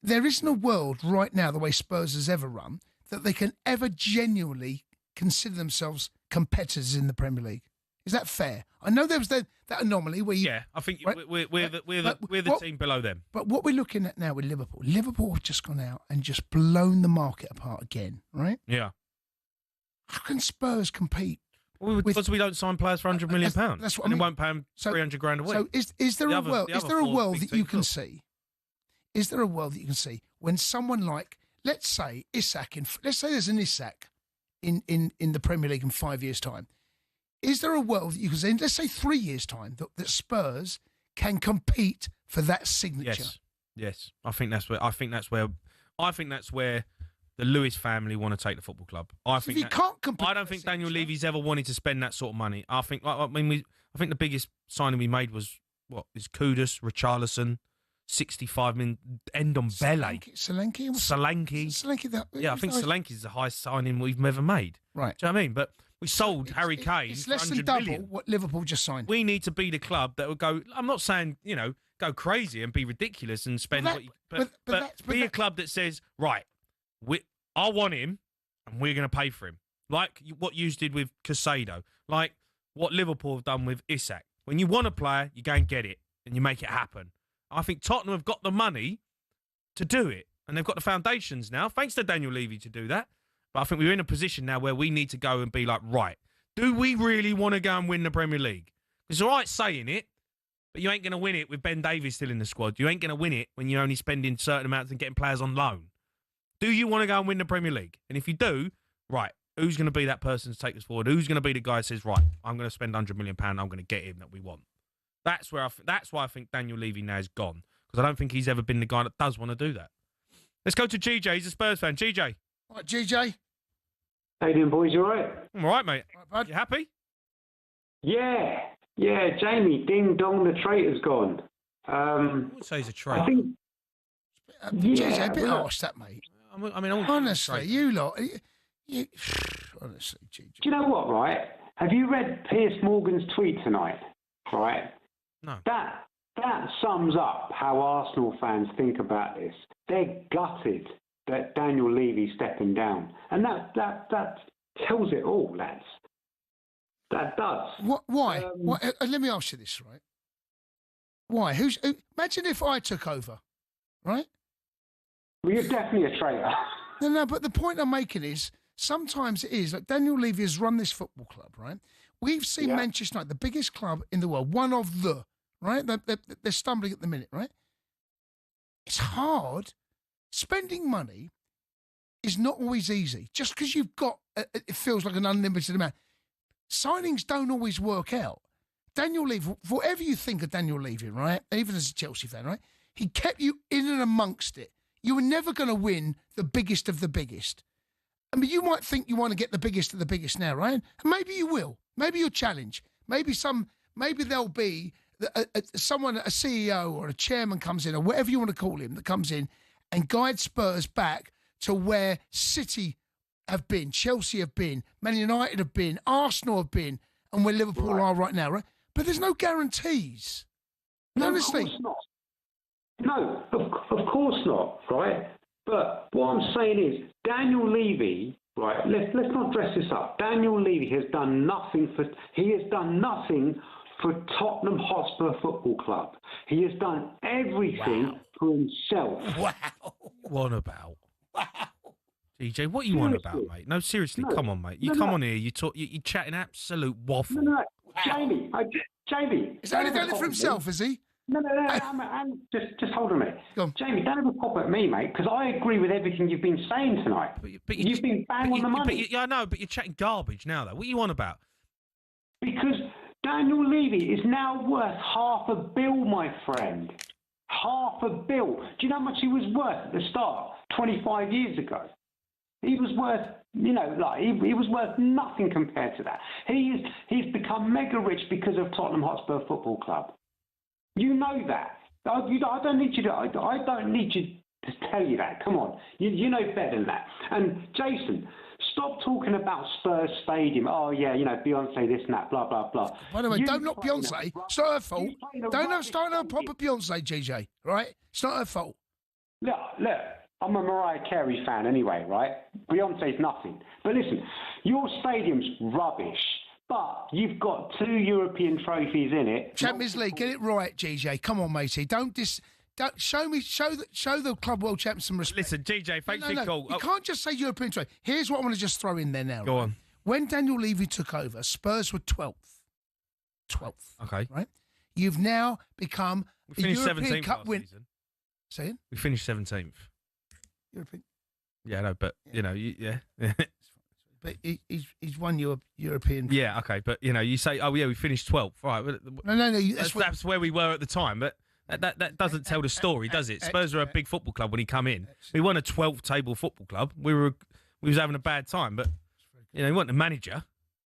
there isn't a world right now, the way Spurs has ever run, that they can ever genuinely consider themselves competitors in the Premier League. Is that fair? I know there was that anomaly where I think right? we're the team below them. But what we're looking at now with Liverpool have just gone out and just blown the market apart again, right? Yeah. How can Spurs compete? Well, because we don't sign players for £100 million. That's what I mean. And won't pay them 300 grand a week. So is there a world that you can see? Is there a world that you can see when someone like, let's say Isak, let's say there's an Isak in the Premier League in 5 years' time. Is there a world that you can see, in, let's say 3 years' time, that Spurs can compete for that signature? Yes. I think that's where the Lewis family want to take the football club. I don't think Daniel Levy's ever wanted to spend that sort of money. I think the biggest signing we made was Kudus, Richarlison, 65 million, end on Bele. Solanke. I think Solanke's the highest signing we've ever made. Right. Do you know what I mean? But we sold Harry Kane. It's less than $100 double million. what Liverpool just signed. We need to be the club that will go. I'm not saying go crazy and be ridiculous and spend be a club that says right. I want him, and we're going to pay for him. Like what you did with Casado. Like what Liverpool have done with Isak. When you want a player, you go and get it, and you make it happen. I think Tottenham have got the money to do it, and they've got the foundations now, thanks to Daniel Levy, to do that. But I think we're in a position now where we need to go and be like, right, do we really want to go and win the Premier League? It's all right saying it, but you ain't going to win it with Ben Davies still in the squad. You ain't going to win it when you're only spending certain amounts and getting players on loan. Do you want to go and win the Premier League? And if you do, right, who's going to be that person to take us forward? Who's going to be the guy that says, right, I'm going to spend £100 million, I'm going to get him that we want? That's why I think Daniel Levy now is gone, because I don't think he's ever been the guy that does want to do that. Let's go to GJ. He's a Spurs fan. GJ. All right, GJ. How you doing, boys? You all right? I'm all right, mate. All right, bud. You happy? Yeah. Jamie, ding dong, the traitor's gone. I wouldn't say he's a traitor. I think. GJ, a bit harsh, that, mate. Honestly, you lot. Honestly, GJ. Do you know what, right? Have you read Piers Morgan's tweet tonight? Right? No. That sums up how Arsenal fans think about this. They're gutted that Daniel Levy's stepping down. And that tells it all, lads. That does. Why? Let me ask you this, right? Why? Imagine if I took over, right? Well, you're definitely a traitor. No, but the point I'm making is sometimes it is like Daniel Levy has run this football club, right? We've seen Manchester United, the biggest club in the world, one of the, right? They're stumbling at the minute, right? It's hard. Spending money is not always easy. Just because you've got, it feels like an unlimited amount. Signings don't always work out. Daniel Levy, whatever you think of Daniel Levy, right? Even as a Chelsea fan, right? He kept you in and amongst it. You were never going to win the biggest of the biggest. I mean, you might think you want to get the biggest of the biggest now, right? And maybe you will. Maybe you'll challenge. Maybe there'll be someone, a CEO or a chairman comes in, or whatever you want to call him, that comes in and guides Spurs back to where City have been, Chelsea have been, Man United have been, Arsenal have been, and where Liverpool are right now, right? But there's no guarantees. No, honestly. Of course not. No, of course not, right? But what I'm saying is, Daniel Levy, right? Let's not dress this up. Daniel Levy has done nothing for Tottenham Hotspur Football Club. He has done everything for himself. Wow. What about? Wow. DJ, what are you on about, mate? No, seriously, come on, mate. You come on here, you're chatting absolute waffle. No. Jamie, Jamie. He's only done it for himself, is he? No. Just hold on a minute. Jamie, don't have a pop at me, mate, because I agree with everything you've been saying tonight. But you've been bang on the money. I know, but you're chatting garbage now, though. What are you on about? Because Daniel Levy is now worth $500 million, my friend. $500 million. Do you know how much he was worth at the start, 25 years ago? He was worth, he was worth nothing compared to that. He's become mega rich because of Tottenham Hotspur Football Club. You know that. I don't need you to tell you that. Come on, you know better than that. And Jason, stop talking about Spurs Stadium. Oh yeah, Beyonce, this and that, blah blah blah. By the way, don't knock Beyonce. It's not her fault. Don't start no proper Beyonce, GJ. Right? It's not her fault. Look. I'm a Mariah Carey fan anyway, right? Beyonce's nothing. But listen, your stadium's rubbish. But you've got 2 European trophies in it. Champions League, get it right, GJ. Come on, matey. Don't show the Club World Champions some respect. Listen, GJ, thanks for your call. You can't just say European trophy. Here's what I want to just throw in there now. Go on. When Daniel Levy took over, Spurs were 12th. 12th. Okay. Right? You've now become a European 17th Cup winner. Saying? We finished 17th. European. Yeah, no, but yeah. But he's won your European. Yeah, okay, but you say, oh yeah, we finished 12th, right? No. That's where we were at the time, but that doesn't tell the story, does it? Spurs were a big football club when he come in. We weren't a 12th table football club. We was having a bad time, but he wasn't a manager.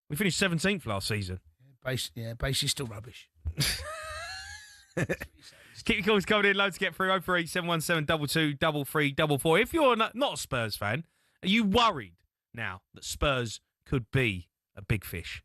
We finished 17th last season. Base is still rubbish. Keep your calls coming in. Loads to get through. 03717 22 33 If you're not a Spurs fan, are you worried now that Spurs could be a big fish?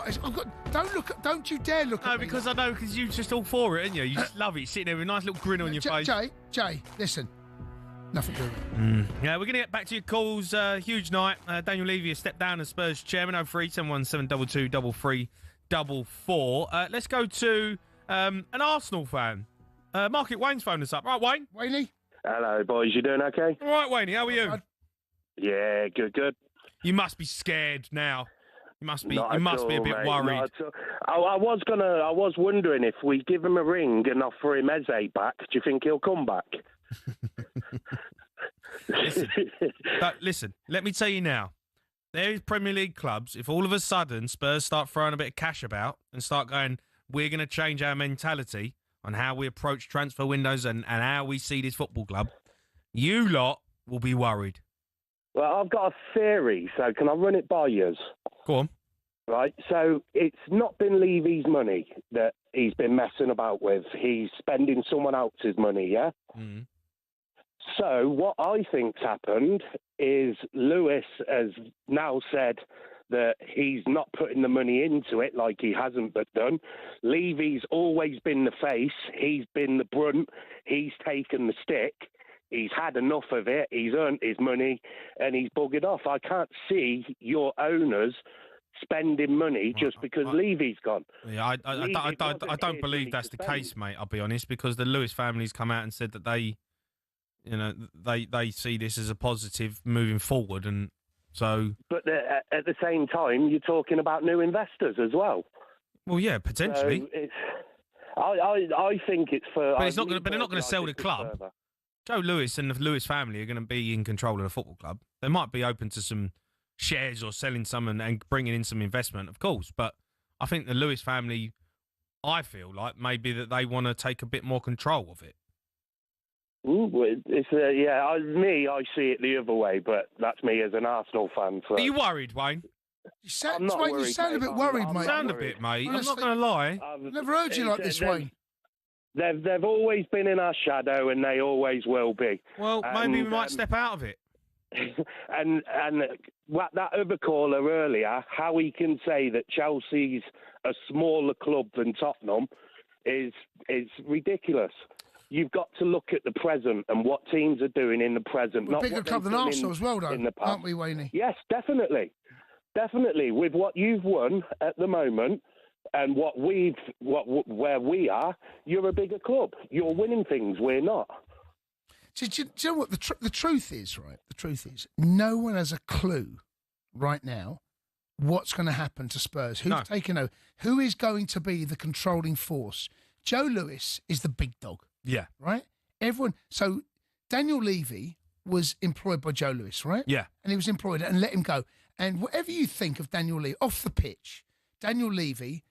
not. Don't you dare look at me. No, because you're just all for it, aren't you? You just love it. Sitting there with a nice little grin on your face. Jay, listen. Nothing to do with it. Yeah, we're going to get back to your calls. Huge night. Daniel Levy has stepped down as Spurs chairman. 03717223344. Let's go to an Arsenal fan. Market Wayne's phoned us up. Right, Wayne? Wayney? Hello, boys. You doing okay? All right, Wayne. How are you? Yeah, good. You must be scared now. You must be. Not You must all, be a bit mate, worried. not at all. I was wondering if we give him a ring and offer him Eze back. Do you think he'll come back? Listen, let me tell you now. There is Premier League clubs. If all of a sudden Spurs start throwing a bit of cash about and start going, we're going to change our mentality on how we approach transfer windows and how we see this football club, you lot will be worried. Well, I've got a theory, so can I run it by you? Go on. Right, so it's not been Levy's money that he's been messing about with. He's spending someone else's money, yeah? Mm. So what I think's happened is Lewis has now said that he's not putting the money into it like he hasn't but done. Levy's always been the face. He's been the brunt. He's taken the stick. He's had enough of it. He's earned his money and he's buggered off. I can't see your owners spending money just because Levy's gone. Yeah, I don't believe that's the case, mate. I'll be honest, because the Lewis family's come out and said that they see this as a positive moving forward, and so. But at the same time, you're talking about new investors as well. Well, yeah, potentially. So I think it's for. But they're not going to sell the club. Further. Joe Lewis and the Lewis family are going to be in control of the football club. They might be open to some shares or selling some and bringing in some investment, of course. But I think the Lewis family, I feel like maybe that they want to take a bit more control of it. I see it the other way, but that's me as an Arsenal fan. So. Are you worried, Wayne? You sound a bit worried, mate. You sound a bit, mate. I'm not going to lie. I've never heard you like this, Wayne. They've always been in our shadow, and they always will be. Well, maybe we might step out of it. And what that other caller earlier, how he can say that Chelsea's a smaller club than Tottenham is ridiculous. You've got to look at the present and what teams are doing in the present. We're a bigger club than Arsenal as well, though, aren't we, Wayne? Yes, definitely. Definitely. With what you've won at the moment and where we are, you're a bigger club. You're winning things, we're not. So, do you know what the truth is, right? The truth is no one has a clue right now what's going to happen to Spurs. Who's taken over? Who is going to be the controlling force? Joe Lewis is the big dog. Yeah. Right? Everyone. So Daniel Levy was employed by Joe Lewis, right? Yeah. And he was employed and let him go. And whatever you think of Daniel Levy, off the pitch, Daniel Levy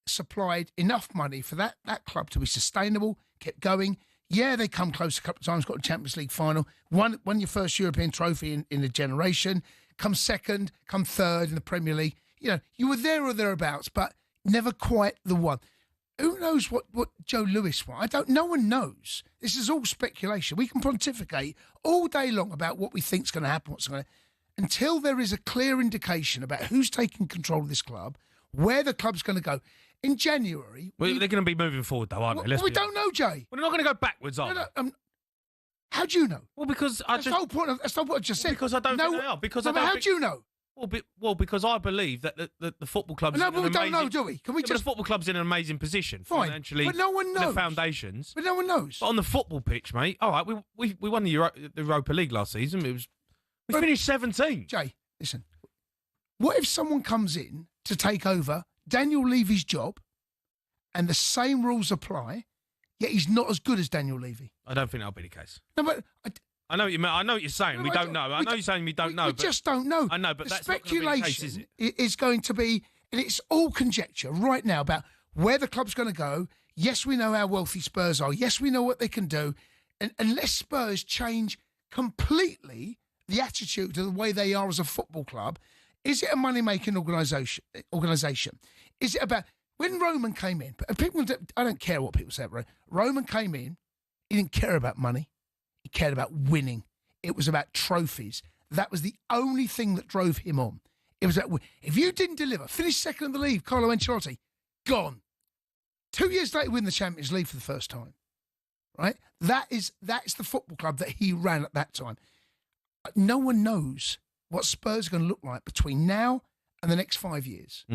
supplied enough money for that club to be sustainable, kept going. Yeah, they come close a couple of times, got a Champions League final, won your first European trophy in a generation, come second, come third in the Premier League. You know, you were there or thereabouts, but never quite the one. Who knows what Joe Lewis wants? No one knows. This is all speculation. We can pontificate all day long about what we think is going to happen, until there is a clear indication about who's taking control of this club, where the club's going to go. In January... Well, they're going to be moving forward, though, aren't they? We don't know, Jay. Well, they're not going to go backwards, are they? How do you know? Well, because that's the whole point of what I just said. Because I don't think they are. Because how do you know? Well, because I believe that the football club's no, but we don't know, do we? Can we just... The football club's in an amazing position. Fine, financially, but no one knows. The foundations. But no one knows. But on the football pitch, mate, all right, we won the Europa League last season. We finished 17th. Jay, listen. What if someone comes in to take over Daniel Levy's job and the same rules apply, yet he's not as good as Daniel Levy? I don't think that'll be the case. No, but... I know what you mean. I know what you're saying. No, we don't know. I know you're saying we don't know. We just don't know. I know, but the that's speculation not going to be the case, is it? Is going to be, and it's all conjecture right now about where the club's going to go. Yes, we know how wealthy Spurs are. Yes, we know what they can do. And unless Spurs change completely the attitude to the way they are as a football club, is it a money-making organisation? Is it about... When Roman came in, people, I don't care what people say about Roman came in, he didn't care about money. He cared about winning. It was about trophies. That was the only thing that drove him on. It was that if you didn't deliver, finish second in the league, Carlo Ancelotti, gone. 2 years later, win the Champions League for the first time. Right? That's the football club that he ran at that time. No one knows what Spurs are going to look like between now and the next 5 years.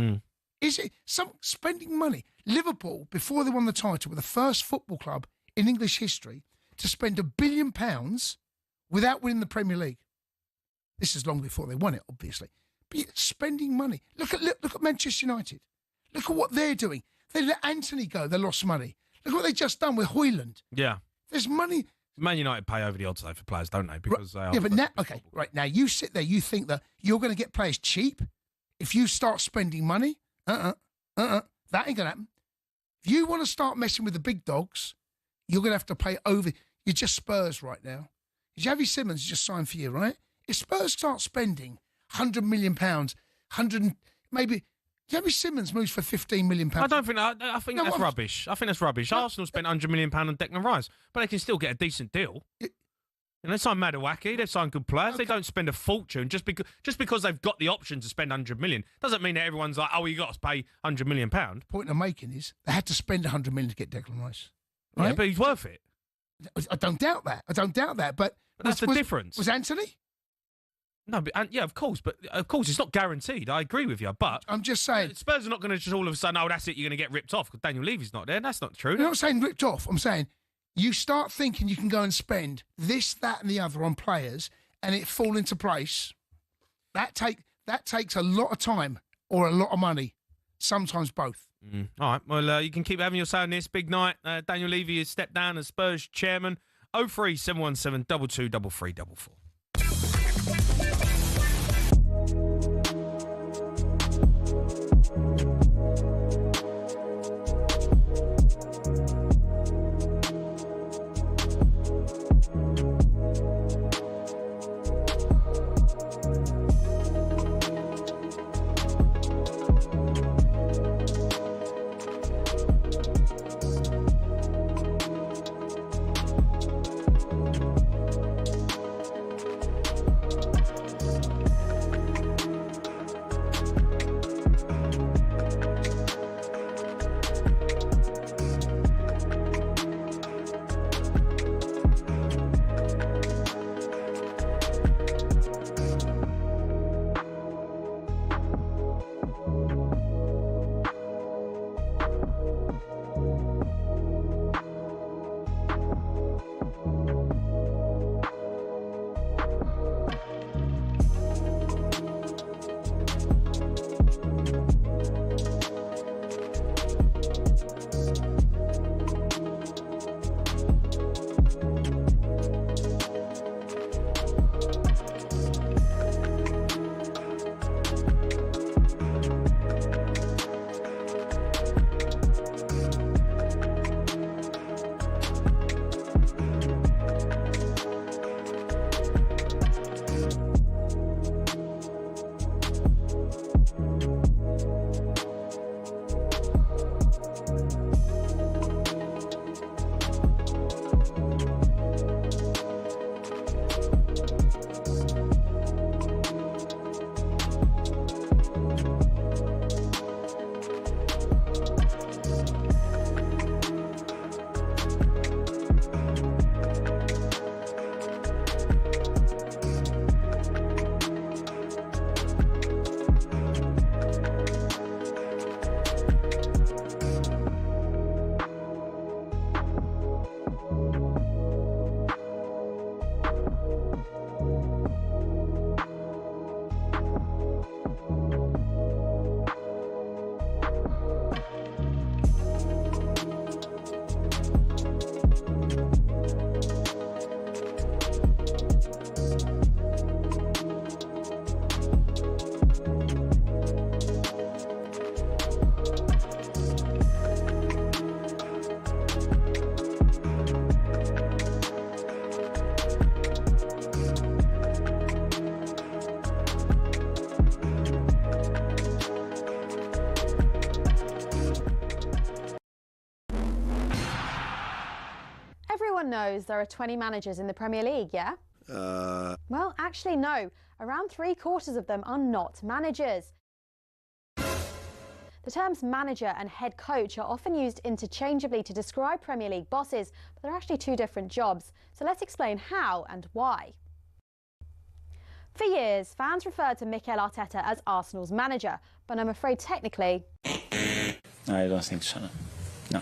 Is it some spending money? Liverpool, before they won the title, were the first football club in English history to spend £1 billion without winning the Premier League. This is long before they won it, obviously. But spending money. Look at Manchester United. Look at what they're doing. They let Anthony go. They lost money. Look what they just done with Højlund. Yeah. There's money. Man United pay over the odds, though, for players, don't they? Because they are. Yeah, but now, okay, right. Now, you sit there, you think that you're going to get players cheap if you start spending money. That ain't going to happen. If you want to start messing with the big dogs, you're going to have to pay over. You're just Spurs right now. Xavi Simons just signed for you, right? If Spurs start spending £100 million, maybe Xavi Simons moves for £15 million. I don't think that. I think that's rubbish. I think that's rubbish. Arsenal spent £100 million on Declan Rice, but they can still get a decent deal. And they sign Madawaki, they've signed good players. Okay. They don't spend a fortune just because they've got the option to spend £100 million. Doesn't mean that everyone's like, oh, you got to pay £100 million. The point I'm making is they had to spend £100 million to get Declan Rice. Right? Yeah, but he's worth it. I don't doubt that. But that's the difference. Was Anthony? No, but yeah, of course, it's not guaranteed. I agree with you, but I'm just saying Spurs are not going to just all of a sudden, oh, that's it, you're going to get ripped off because Daniel Levy's not there. That's not true. I'm not saying ripped off. I'm saying you start thinking you can go and spend this, that, and the other on players, and it fall into place. That takes a lot of time or a lot of money, sometimes both. All right, well, you can keep having your say on this. Big night. Daniel Levy has stepped down as Spurs chairman. 03717 223344. Everyone knows there are 20 managers in the Premier League, yeah? Well, actually, no. Around 3/4 of them are not managers. The terms manager and head coach are often used interchangeably to describe Premier League bosses, but they're actually two different jobs. So let's explain how and why. For years, fans referred to Mikel Arteta as Arsenal's manager, but I'm afraid technically... I don't think so, no.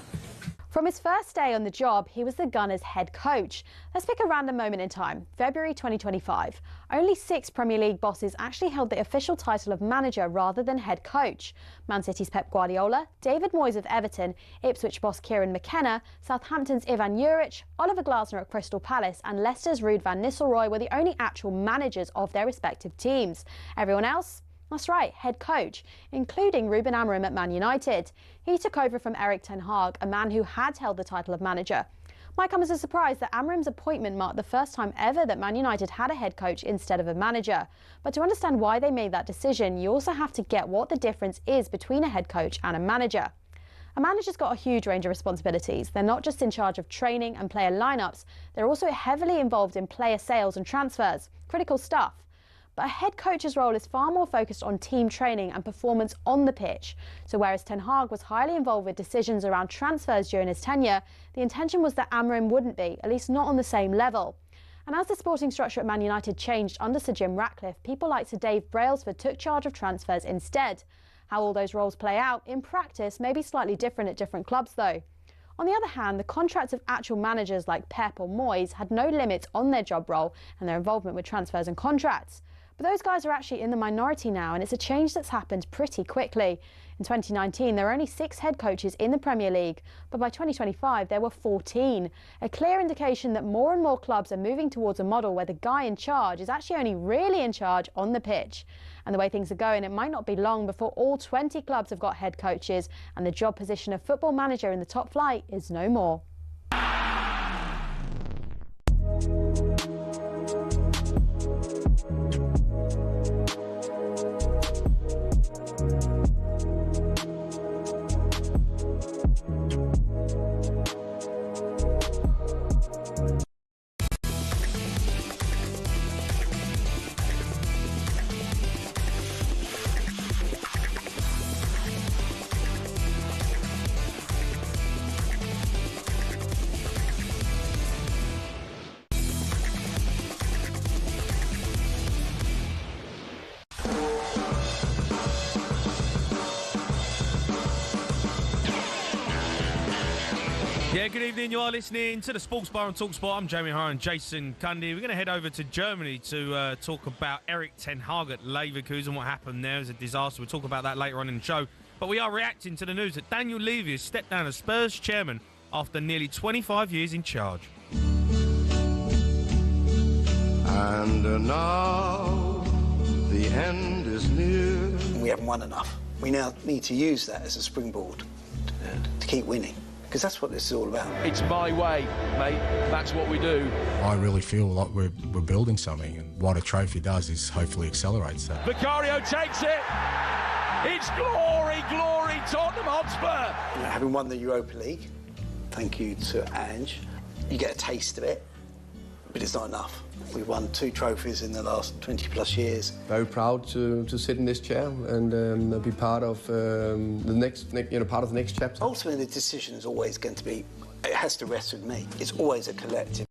From his first day on the job, he was the Gunners' head coach. Let's pick a random moment in time, February 2025. Only 6 Premier League bosses actually held the official title of manager rather than head coach. Man City's Pep Guardiola, David Moyes of Everton, Ipswich boss Kieran McKenna, Southampton's Ivan Juric, Oliver Glasner at Crystal Palace and Leicester's Ruud van Nistelrooy were the only actual managers of their respective teams. Everyone else? That's right, head coach, including Ruben Amorim at Man United. He took over from Erik ten Hag, a man who had held the title of manager. Might come as a surprise that Amorim's appointment marked the first time ever that Man United had a head coach instead of a manager. But to understand why they made that decision, you also have to get what the difference is between a head coach and a manager. A manager's got a huge range of responsibilities. They're not just in charge of training and player lineups, they're also heavily involved in player sales and transfers. Critical stuff. But a head coach's role is far more focused on team training and performance on the pitch. So whereas Ten Hag was highly involved with decisions around transfers during his tenure, the intention was that Amorim wouldn't be, at least not on the same level. And as the sporting structure at Man United changed under Sir Jim Ratcliffe, people like Sir Dave Brailsford took charge of transfers instead. How all those roles play out in practice may be slightly different at different clubs though. On the other hand, the contracts of actual managers like Pep or Moyes had no limits on their job role and their involvement with transfers and contracts. But those guys are actually in the minority now, and it's a change that's happened pretty quickly. In 2019, there were only 6 head coaches in the Premier League, but by 2025, there were 14. A clear indication that more and more clubs are moving towards a model where the guy in charge is actually only really in charge on the pitch. And the way things are going, it might not be long before all 20 clubs have got head coaches, and the job position of football manager in the top flight is no more. Yeah, good evening. You are listening to the Sports Bar on talkSPORT. I'm Jamie O'Hara and Jason Cundy. We're going to head over to Germany to talk about Erik ten Hag at Leverkusen. What happened there is a disaster. We'll talk about that later on in the show. But we are reacting to the news that Daniel Levy has stepped down as Spurs chairman after nearly 25 years in charge. And now the end is near. We haven't won enough. We now need to use that as a springboard to keep winning. Because that's what this is all about. It's my way, mate. That's what we do. I really feel like we're building something, and what a trophy does is hopefully accelerates that. Vicario takes it. It's glory, glory, Tottenham Hotspur. You know, having won the Europa League, thank you to Ange, you get a taste of it, but it's not enough. We've won 2 trophies in the last 20 plus years. Very proud to sit in this chair and be part of the next chapter. Ultimately, the decision is always going to be, it has to rest with me. It's always a collective.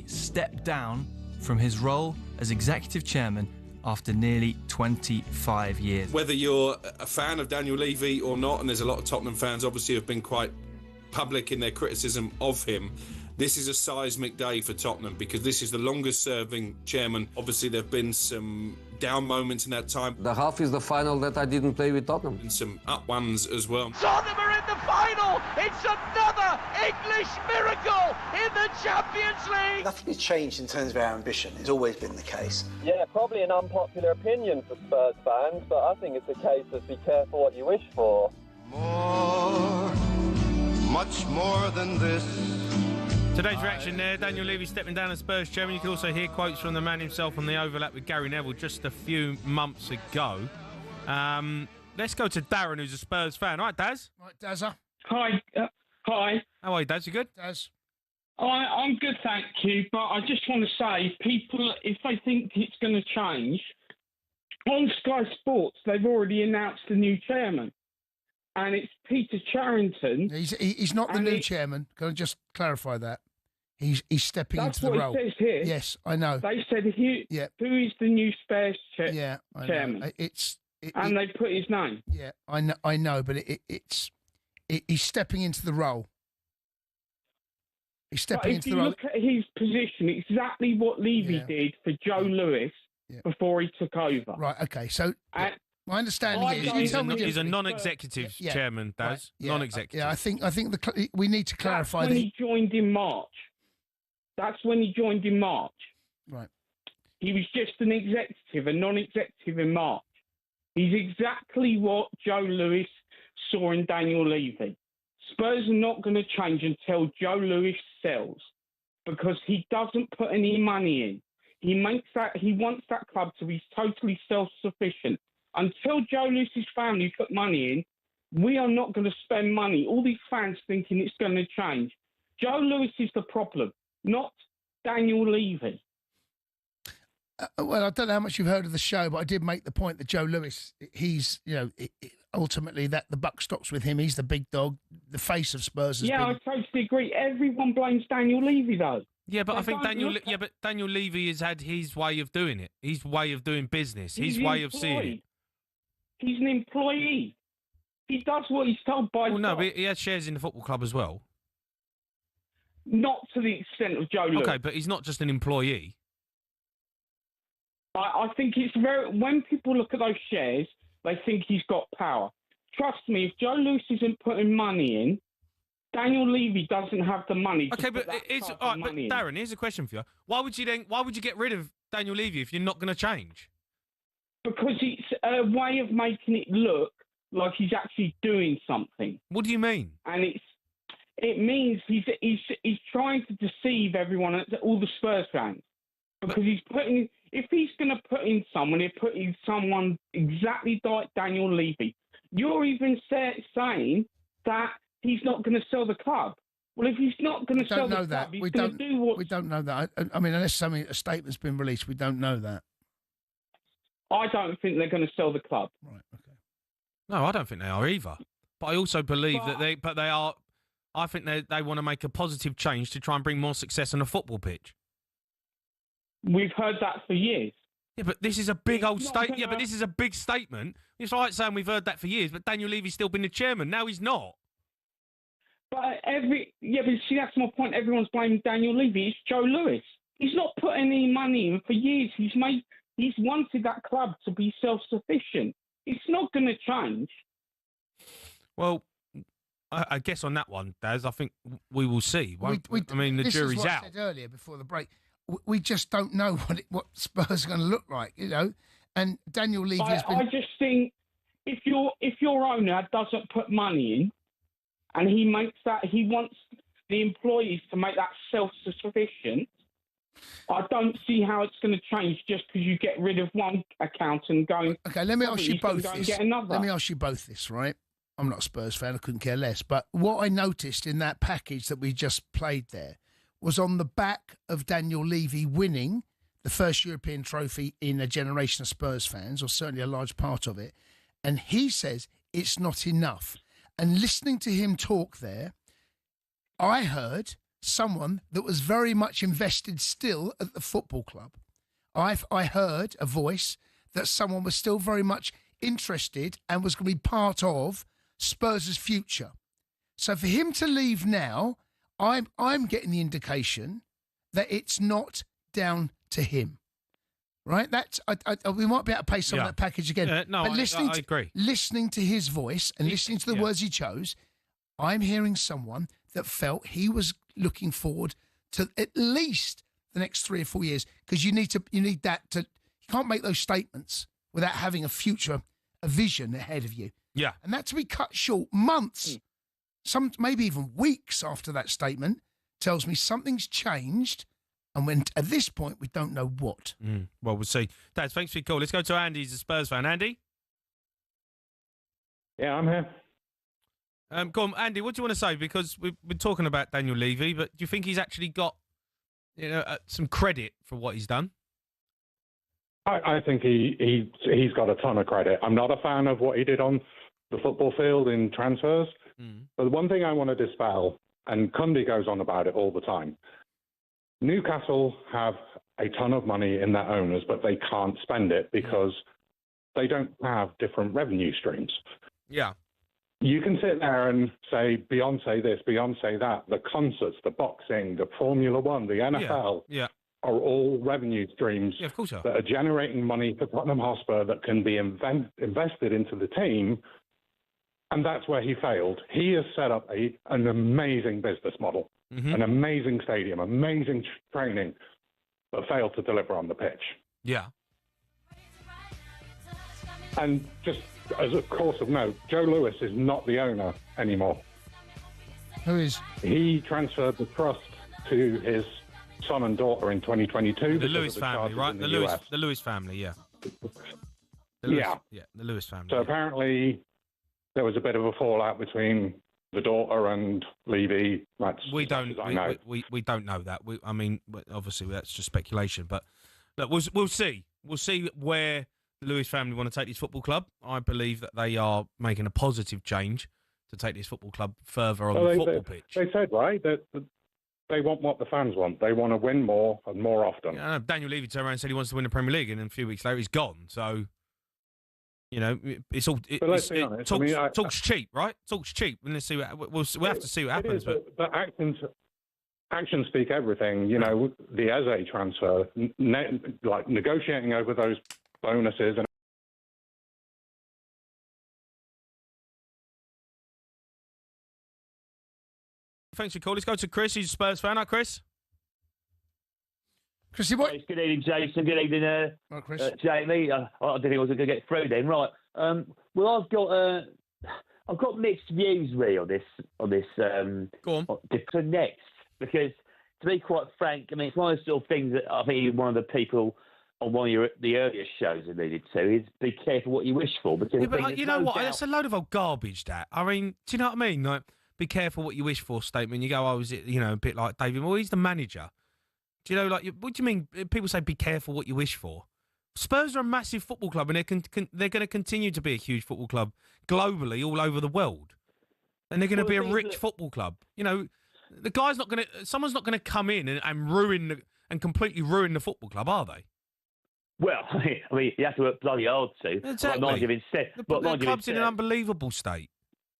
Stepped down from his role as executive chairman after nearly 25 years. Whether you're a fan of Daniel Levy or not, and there's a lot of Tottenham fans obviously have been quite public in their criticism of him, this is a seismic day for Tottenham because this is the longest serving chairman. Obviously there have been some down moments in that time. The half is the final that I didn't play with Tottenham. And some up ones as well. Tottenham are in the final! It's another English miracle in the Champions League! Nothing has changed in terms of our ambition. It's always been the case. Yeah, probably an unpopular opinion for Spurs fans, but I think it's a case of be careful what you wish for. More, much more than this. Today's reaction there, Daniel Levy stepping down as Spurs chairman. You can also hear quotes from the man himself on the overlap with Gary Neville just a few months ago. Let's go to Darren, who's a Spurs fan. All right, Daz? Right, Dazza. Hi. Hi. How are you, Daz? You good? Daz. I'm good, thank you. But I just want to say, people, if they think it's going to change, on Sky Sports, they've already announced a new chairman. And it's Peter Charrington. He's not the new chairman. Can I just clarify that? He's stepping That's into the role. what it says here. Yes, I know. They said, who is the new Spurs chairman? And they put his name. Yeah, I know, but he's stepping into the role. He's stepping into the role. If you look at his position, exactly what Levy did for Joe Lewis before he took over. Right, okay. So my understanding is he's a non-executive chairman, Daz. Right. Non-executive. Yeah, I think we need to clarify that. He joined in March. That's when he joined in March. Right. He was just an executive, a non-executive in March. He's exactly what Joe Lewis saw in Daniel Levy. Spurs are not going to change until Joe Lewis sells, because he doesn't put any money in. He wants that club to be totally self-sufficient. Until Joe Lewis's family put money in, we are not going to spend money. All these fans thinking it's going to change. Joe Lewis is the problem, not Daniel Levy. Well, I don't know how much you've heard of the show, but I did make the point that Joe Lewis, he's, ultimately that the buck stops with him. He's the big dog, the face of Spurs. I totally agree. Everyone blames Daniel Levy, though. Yeah, but I think Daniel Levy has had his way of doing it, his way of doing business, his way of seeing it. He's an employee. He does what he's told by. Well, no, but he has shares in the football club as well. Not to the extent of Joe Lewis. Okay, but he's not just an employee. I think it's when people look at those shares, they think he's got power. Trust me, if Joe Lewis isn't putting money in, Daniel Levy doesn't have the money. Okay, but Darren, here's a question for you: Why would you get rid of Daniel Levy if you're not going to change? Because it's a way of making it look like he's actually doing something. What do you mean? And it means he's trying to deceive everyone, all the Spurs fans, because if he's going to put in someone, he'll put in someone exactly like Daniel Levy. You're even saying that he's not going to sell the club. Well, if he's not going to sell the club, he's going to do what... We don't know that. I mean, unless a statement's been released, we don't know that. I don't think they're going to sell the club. Right, okay. No, I don't think they are either. But I also believe that they are... I think they want to make a positive change to try and bring more success on a football pitch. We've heard that for years. Yeah, but this is a big old statement. Yeah, but this is a big statement. It's like saying we've heard that for years, but Daniel Levy's still been the chairman. Now he's not. But see, that's my point. Everyone's blaming Daniel Levy. It's Joe Lewis. He's not put any money in for years. He's wanted that club to be self-sufficient. It's not going to change. Well, I guess on that one, Daz, I think we will see. I mean, the jury's out. out. I said earlier before the break, we just don't know what Spurs are going to look like, And Daniel Levy has been... I just think if your owner doesn't put money in, and he wants the employees to make that self-sufficient, I don't see how it's going to change just because you get rid of one account and go. Okay, let me ask you both this. Get another. Let me ask you both this, right? I'm not a Spurs fan. I couldn't care less. But what I noticed in that package that we just played there was on the back of Daniel Levy winning the first European trophy in a generation of Spurs fans, or certainly a large part of it. And he says it's not enough. And listening to him talk there, I heard someone that was very much invested still at the football club. I heard a voice that someone was still very much interested and was going to be part of Spurs' future. So for him to leave now, I'm getting the indication that it's not down to him. Right? That's we might be able to pay some of that package again. No, but I agree. Listening to his voice and listening to the words he chose, I'm hearing someone that felt he was looking forward to at least the next 3 or 4 years, because you need that to. You can't make those statements without having a vision ahead of you. Yeah, and that to be cut short months, maybe even weeks after that statement, tells me something's changed. And when at this point, we don't know what. Well, we'll see. Dad, thanks for your call. Let's go to Andy. He's a Spurs fan. Andy? Yeah, I'm here. Go on, Andy, what do you want to say? Because we've been talking about Daniel Levy, but do you think he's actually got some credit for what he's done? I think he's got a ton of credit. I'm not a fan of what he did on the football field in transfers, but one thing I want to dispel, and Cundy goes on about it all the time, Newcastle have a ton of money in their owners, but they can't spend it because they don't have different revenue streams. Yeah. You can sit there and say Beyonce this, Beyonce that, the concerts, the boxing, the Formula One, the NFL are all revenue streams of course that are generating money for Tottenham Hotspur that can be invested into the team, and that's where he failed. He has set up an amazing business model, an amazing stadium, amazing training, but failed to deliver on the pitch. Yeah. And just as a course of note, Joe Lewis is not the owner anymore. Who is? He transferred the trust to his son and daughter in 2022. The Lewis family, right? The Lewis family, yeah. The Lewis family. So apparently there was a bit of a fallout between the daughter and Levy. We don't know that. Obviously that's just speculation. But look, we'll see. We'll see where the Lewis family want to take this football club. I believe that they are making a positive change to take this football club further on the football pitch. They said, right, that they want what the fans want. They want to win more and more often. Yeah, Daniel Levy turned around and said he wants to win the Premier League, and then a few weeks later he's gone. So, it's all. Talk's cheap, right? Talk's cheap. And let's see. We'll have to see what happens. But actions speak everything. The Eze transfer, negotiating over those bonuses and. Thanks for calling. Let's go to Chris. He's a Spurs fan. Hi, Chris. Chrissy, what? Good evening, Jason. Good evening, Chris. Jamie. I didn't think I was going to get through then. Right. Well, I've got mixed views really on this. Go on. To next, because to be quite frank, it's one of those sort of things that I think one of the people on one of the earlier shows alluded to is be careful what you wish for. Because you know what? That's a load of old garbage. That do you know what I mean? Like, be careful what you wish for statement. You go, is it a bit like David? Well, he's the manager. Do you know, what do you mean? People say be careful what you wish for. Spurs are a massive football club, and they're going to continue to be a huge football club globally, all over the world. And they're going to be a rich football club. The guy's not going to. Someone's not going to come in and completely ruin the football club, are they? Well, you have to work bloody hard to. Exactly. The club's in an unbelievable state.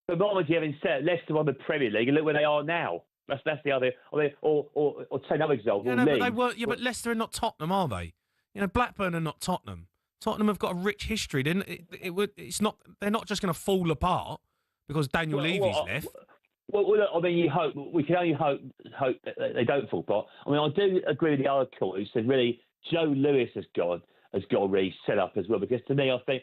But mind you, having said Leicester won the Premier League, and look where they are now. That's the other. Or take another example. But Leicester are not Tottenham, are they? Blackburn are not Tottenham. Tottenham have got a rich history. It's not. They're not just going to fall apart because Daniel Levy's left. You hope. We can only hope that they don't fall apart. I do agree with the other caller who said really Joe Lewis has got to really set up as well, because to me, I think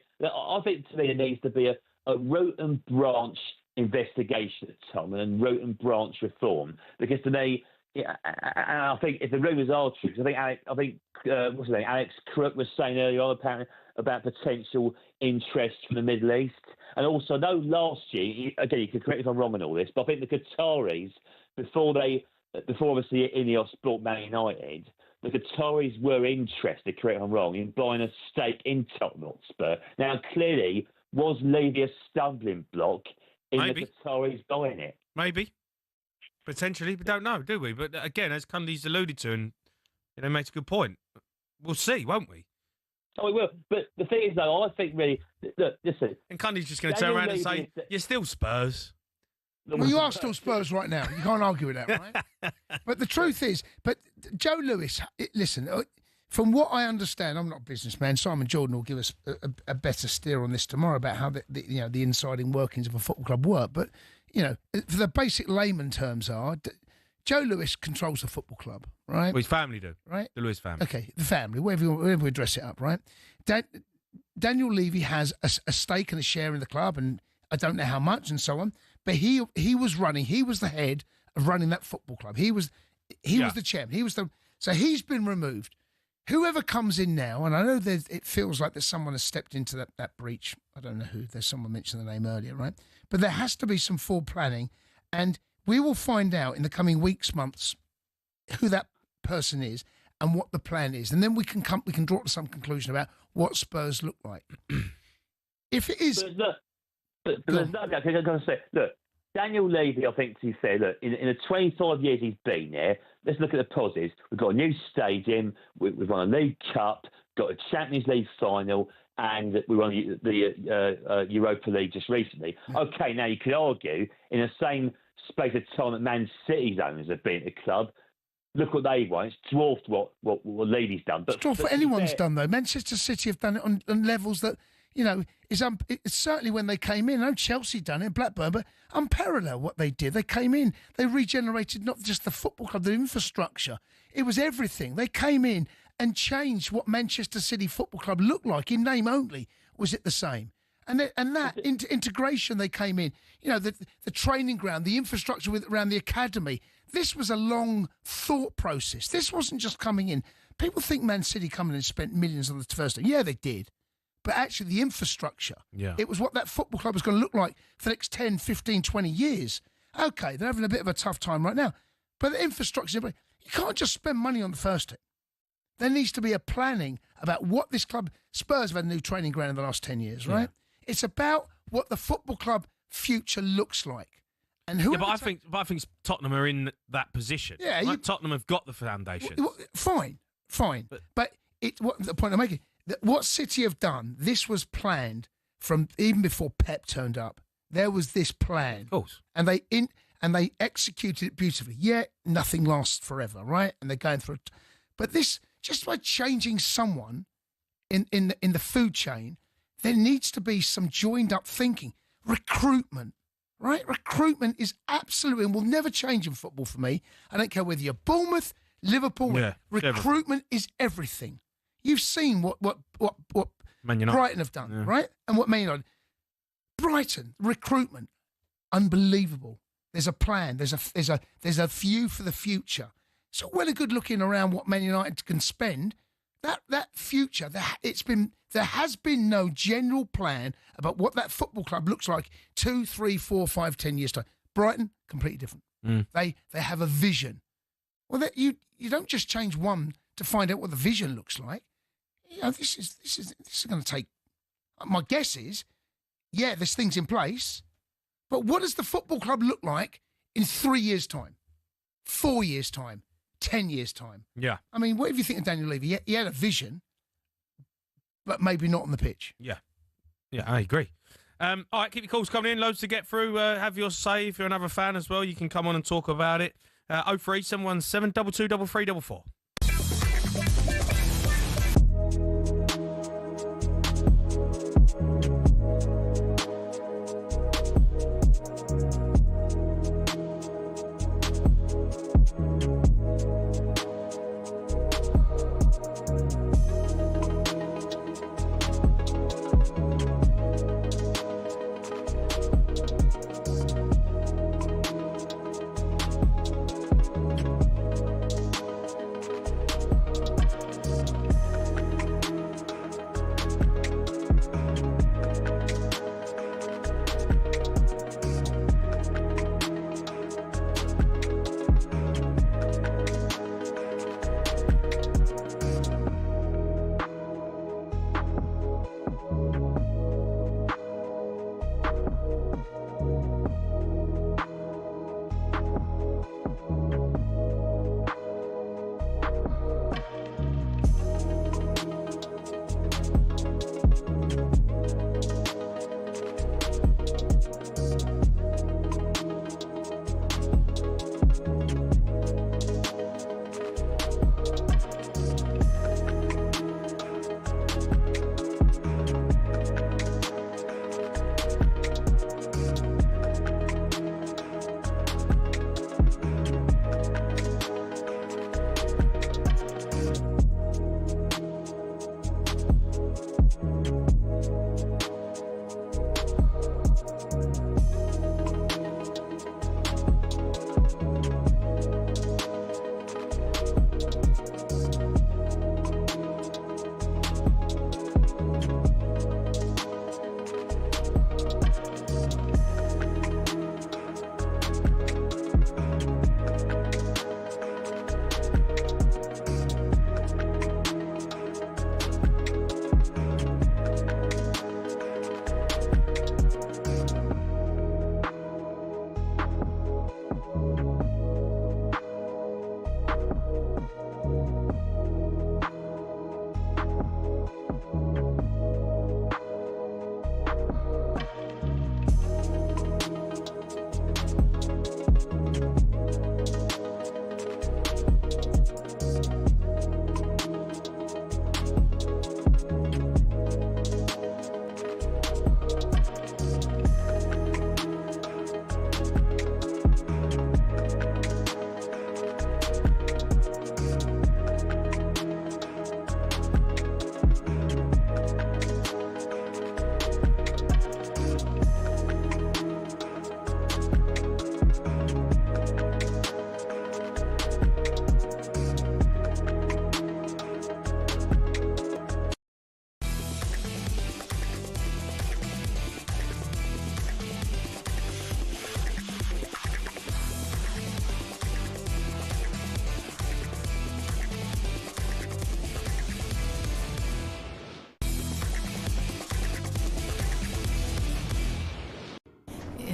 to me there needs to be a root and branch investigation at Tottenham and root and branch reform, because to me, and I think if the rumours are true, because I think what's his name, Alex Crook was saying earlier on apparently about potential interest from the Middle East, and also I know last year, again you can correct me if I'm wrong on all this, but I think the Qataris before obviously Ineos bought Man United, the Qataris were interested, correct me if I'm wrong, in buying a stake in Tottenham Hotspur. Now clearly, was Levy a stumbling block in the Qataris buying it? Maybe. Potentially. We don't know, do we? But again, as Cundy's alluded to, and makes a good point, we'll see, won't we? Oh, we will. But the thing is, though, I think really, look, listen. And Cundy's just going to turn around and say, you're still Spurs. Well, you are still Spurs right now. You can't argue with that, right? But the truth is, Joe Lewis, listen, from what I understand, I'm not a businessman. Simon Jordan will give us a better steer on this tomorrow about how the inside workings of a football club work. But for the basic layman terms are, Joe Lewis controls the football club, right? Well, his family do, right? The Lewis family. Okay, the family, wherever we dress it up, right? Daniel Levy has a stake and a share in the club, and I don't know how much, and so on. But he was the head of running that football club. He was the chairman. So he's been removed. whoever comes in now, and I know it feels like there's someone has stepped into that breach. I don't know who. There's someone mentioned the name earlier, right? But there has to be some full planning, and we will find out in the coming weeks, months, who that person is and what the plan is, and then we can draw to some conclusion about what Spurs look like. If it is, but there's no doubt. I'm going to say, look, Daniel Levy, I think, to say, look, in the 25 years he's been there, let's look at the positives. We've got a new stadium, we've won a League Cup, got a Champions League final, and we won the Europa League just recently. Okay, now you could argue, in the same space of time that Man City's owners have been at the club, look what they won. It's dwarfed what Levy's done. But it's dwarfed what anyone's done, though. Manchester City have done it on levels that, it's certainly when they came in. I know Chelsea done it, Blackburn, but unparalleled what they did. They came in, they regenerated not just the football club, the infrastructure. It was everything. They came in and changed what Manchester City Football Club looked like. In name only was it the same. And that integration they came in, the training ground, the infrastructure around the academy. This was a long thought process. This wasn't just coming in. People think Man City coming in and spent millions on the first thing. Yeah, they did. But actually the infrastructure, it was what that football club was going to look like for the next 10, 15, 20 years. Okay, they're having a bit of a tough time right now. But the infrastructure, you can't just spend money on the first hit. There needs to be a planning about what this club, Spurs have had a new training ground in the last 10 years, right? Yeah. It's about what the football club future looks like. And but I think Tottenham are in that position. Yeah, right? Tottenham have got the foundations. Fine. But what the point I'm making, that what City have done, this was planned from even before Pep turned up. There was this plan, of course, and they executed it beautifully. Yeah, nothing lasts forever, right? And they're going through it, but this just by changing someone in the food chain, there needs to be some joined up thinking. Recruitment, right? Recruitment is absolutely and will never change in football for me. I don't care whether you're Bournemouth, Liverpool. Recruitment is everything. You've seen what Brighton have done, right? And what Man United. Brighton recruitment, unbelievable. There's a plan. There's a view for the future. So well and good looking around what Man United can spend. That future, there has been no general plan about what that football club looks like 2, 3, 4, 5, 10 years time. Brighton, completely different. They have a vision. Well, you don't just change one to find out what the vision looks like. This is going to take. My guess is, there's things in place, but what does the football club look like in 3 years' time, 4 years' time, 10 years' time? Yeah. I mean, what if you think of Daniel Levy? He had a vision, but maybe not on the pitch. Yeah, I agree. All right, keep your calls coming in. Loads to get through. Have your say. If you're another fan as well, you can come on and talk about it. 03717 223344.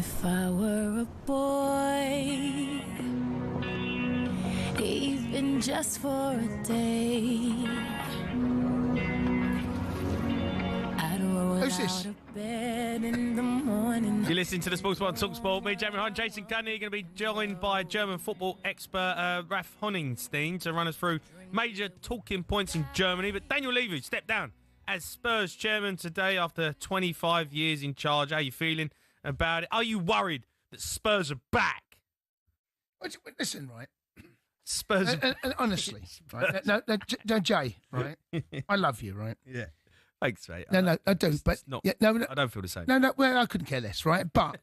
If I were a boy, even just for a day, I'd roll out of bed in the morning. You're listening to the Sports Bar on talkSPORT. Me, Jamie O'Hara, Jason Cundy, going to be joined by German football expert Ralf Honigstein to run us through major talking points in Germany. But Daniel Levy stepped down as Spurs chairman today after 25 years in charge. How are you feeling about it? Are you worried that Spurs are back? Listen, right. Spurs and honestly, right? No, Jay, right? I love you, right? Yeah. Thanks, mate. No, I do, but not, no, I don't feel the same. No, well, I couldn't care less, right? But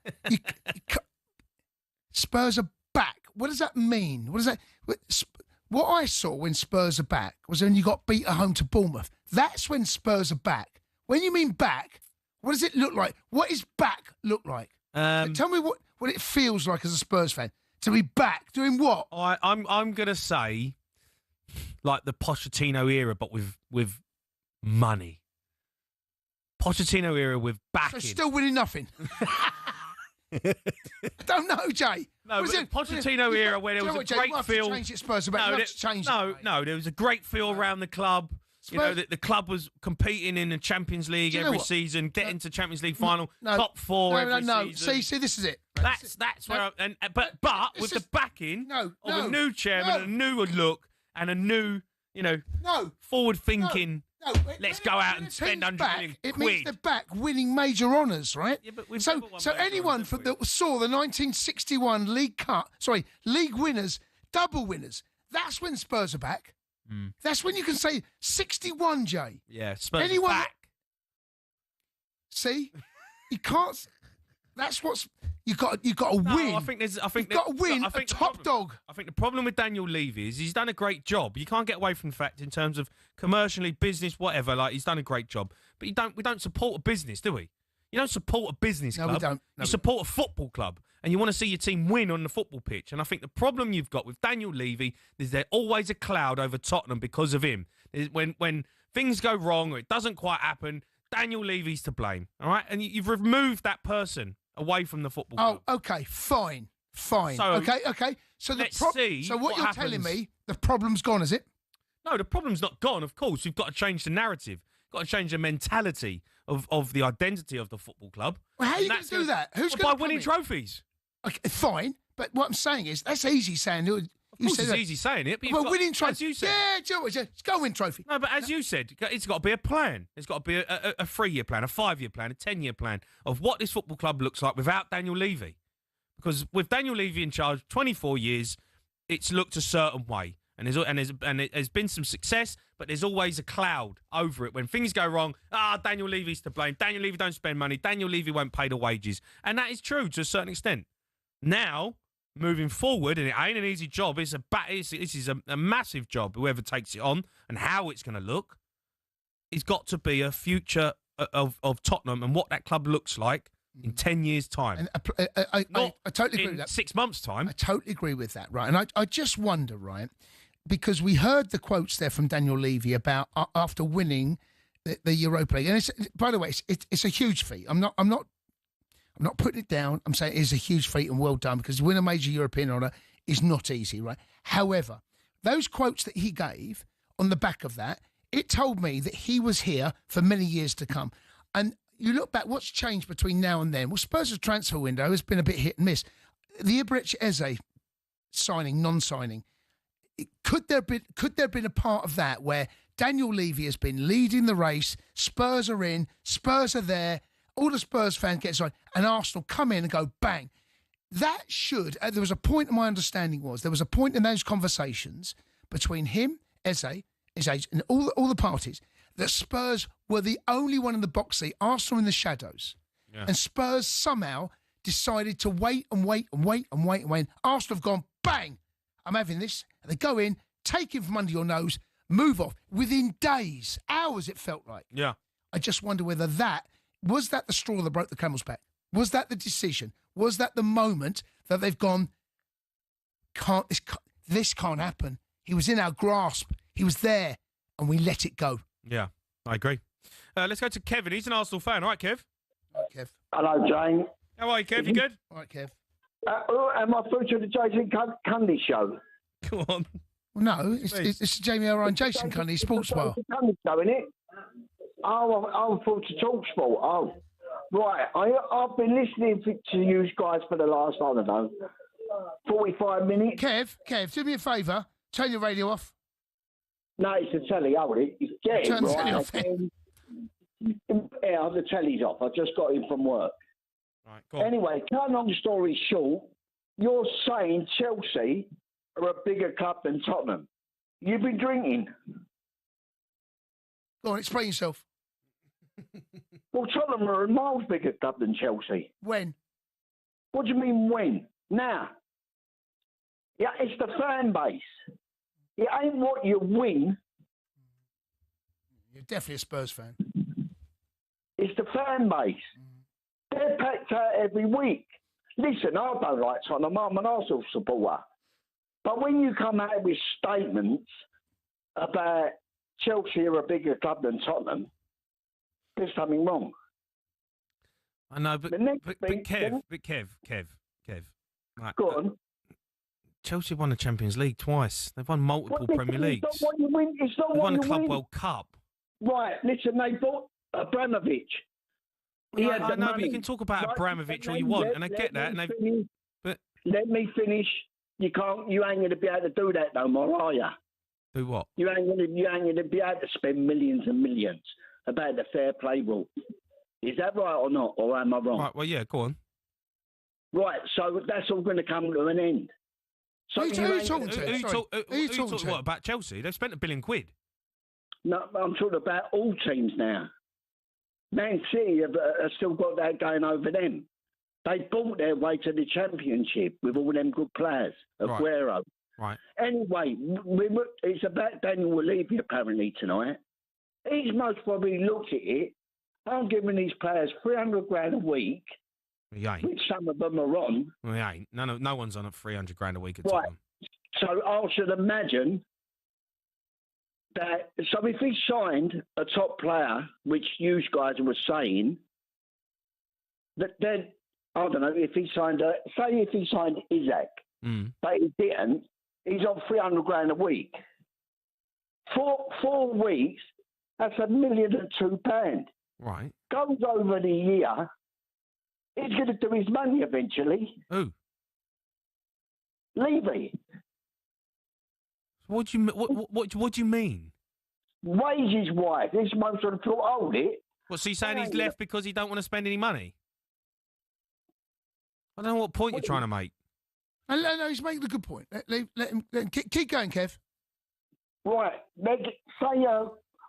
Spurs are back. What does that mean? What I saw when Spurs are back was when you got beat at home to Bournemouth. That's when Spurs are back. When you mean back, what does it look like? What does back look like? Tell me what it feels like as a Spurs fan to be back. Doing what? I'm gonna say like the Pochettino era, but with money. Pochettino era with backing. So still winning nothing. I don't know, Jay. No, but Pochettino era where there was a great feel. Change it, Spurs about. No, there was a great feel around the club. Spurs, you know, the club was competing in the Champions League every season, getting to Champions League final, top four every season. See, this is it. That's where. But with the backing of a new chairman, a new look, and a new, forward thinking. No, let's go out and spend 100 million quid. It means they're back winning major honours, right? Yeah, but so anyone that saw the 1961 league winners, double winners, that's when Spurs are back. That's when you can say 61, Jay. Yeah, Spurs are back. See, you can't. That's what's you got. You got to win. I think you've got to win. A top dog. I think the problem with Daniel Levy is he's done a great job. You can't get away from the fact in terms of commercially, business, whatever. Like he's done a great job. But we don't support a business, do we? You don't support a business club. No, we don't. You support a football club, and you want to see your team win on the football pitch. And I think the problem you've got with Daniel Levy is there's always a cloud over Tottenham because of him. When things go wrong or it doesn't quite happen, Daniel Levy's to blame. All right, and you've removed that person away from the football club. Oh, okay, fine. So, okay. So so what you're telling me, the problem's gone, is it? No, the problem's not gone. Of course, you've got to change the narrative. You've got to change the mentality of the identity of the football club. Well, how are you going to do that? Who's by winning trophies? Okay, fine. But what I'm saying is, that's easy saying. Of course, it's easy saying it. But winning trophies. As you said, let's go win trophy. No, but as you said, it's got to be a plan. It's got to be a 3-year plan, a 5-year plan, a 10-year plan of what this football club looks like without Daniel Levy. Because with Daniel Levy in charge, 24 years, it's looked a certain way, and there's been some success, but there's always a cloud over it when things go wrong. Daniel Levy's to blame. Daniel Levy don't spend money. Daniel Levy won't pay the wages, and that is true to a certain extent. Now, moving forward, and it ain't an easy job. This is a massive job. Whoever takes it on and how it's going to look, it's got to be a future of Tottenham and what that club looks like in 10 years' time. And I totally agree with that. 6 months' time. I totally agree with that, right? And I just wonder, right, because we heard the quotes there from Daniel Levy about after winning the Europa League, and it's, by the way, it's a huge feat. I'm not putting it down. I'm saying it is a huge feat and well done, because to win a major European honour is not easy, right? However, those quotes that he gave on the back of that, it told me that he was here for many years to come. And you look back, what's changed between now and then? Well, Spurs' transfer window has been a bit hit and miss. The Ibrahimovic Eze signing, non-signing, could there have been a part of that where Daniel Levy has been leading the race, Spurs are in, Spurs are there, all the Spurs fans get excited, and Arsenal come in and go, bang. That should, there was a point, my understanding was, there was a point in those conversations between him, Eze, and all the parties, that Spurs were the only one in the box seat, Arsenal in the shadows. Yeah. And Spurs somehow decided to wait. Arsenal have gone, bang, I'm having this. And they go in, take him from under your nose, move off. Within days, hours it felt like. Yeah. I just wonder whether was that the straw that broke the camel's back? Was that the decision? Was that the moment that they've gone, this can't happen. He was in our grasp. He was there, and we let it go. Yeah, I agree. Let's go to Kevin. He's an Arsenal fan. All right, Kev? Kev. Hello, Jane. How are you, Kev? You good? All right, Kev. Am I through to the Jason Cundy show? Go on. Well, no, it's Jamie O'Hara and Jason Cundy Sports Bar. It's the Cundy show, isn't it? Oh, I'm through to talkSPORT. Oh, right. I've been listening to you guys for the last, I don't know, 45 minutes. Kev, do me a favour. Turn your radio off. No, it's the telly. Hold it. Get Turn it, the right? telly off. Yeah, the telly's off. I just got in from work. Right, go on. Anyway, cut a long story short, you're saying Chelsea are a bigger club than Tottenham. You've been drinking. Go on, explain yourself. Well, Tottenham are a miles bigger club than Chelsea. When? What do you mean when? Now. Yeah, it's the fan base. It ain't what you win. You're definitely a Spurs fan. It's the fan base. They're packed out every week. Listen, I don't like Tottenham. I'm an Arsenal supporter. But when you come out with statements about Chelsea are a bigger club than Tottenham, there's something wrong. I know, but Kev. Right, Go on. Chelsea won the Champions League twice. They've won multiple Premier Leagues. It's not what you win. It's not They what won you the Club win. World Cup. Right, listen, they bought Abramovich. Well, I know, but you can talk about Abramovich all you want, and I get that. But let me finish. You ain't going to be able to do that no more, are you? Do what? You ain't going to be able to spend millions and millions about the fair play rule. Is that right or not, or am I wrong? Right. Well, yeah. Go on. Right. So that's all going to come to an end. So Who are you talking to? Who you talking talking to? to? What about Chelsea? They've spent £1 billion. No, I'm talking about all teams now. Man City have still got that going over them. They bought their way to the Championship with all them good players. Aguero. Right. Anyway, it's about Daniel Levy apparently tonight. He's most probably looked at it. I'm giving these players $300,000 a week. He ain't. Which some of them are on. Well, he ain't. No one's on at $300,000 a week at Right. Tottenham. So I should imagine that. So if he signed a top player, which you guys were saying, that then I don't know if he signed Isaac, but he didn't. He's on $300,000 a week. 4 weeks. That's £1,002,000. Right. Goes over the year. He's going to do his money eventually. Who? Levy. What do you mean? Wages wise, this most of the thought, hold it. What? So you saying he's left because he don't want to spend any money? I don't know what point you're trying to make. No, he's making a good point. Let him keep going, Kev. Right. Say,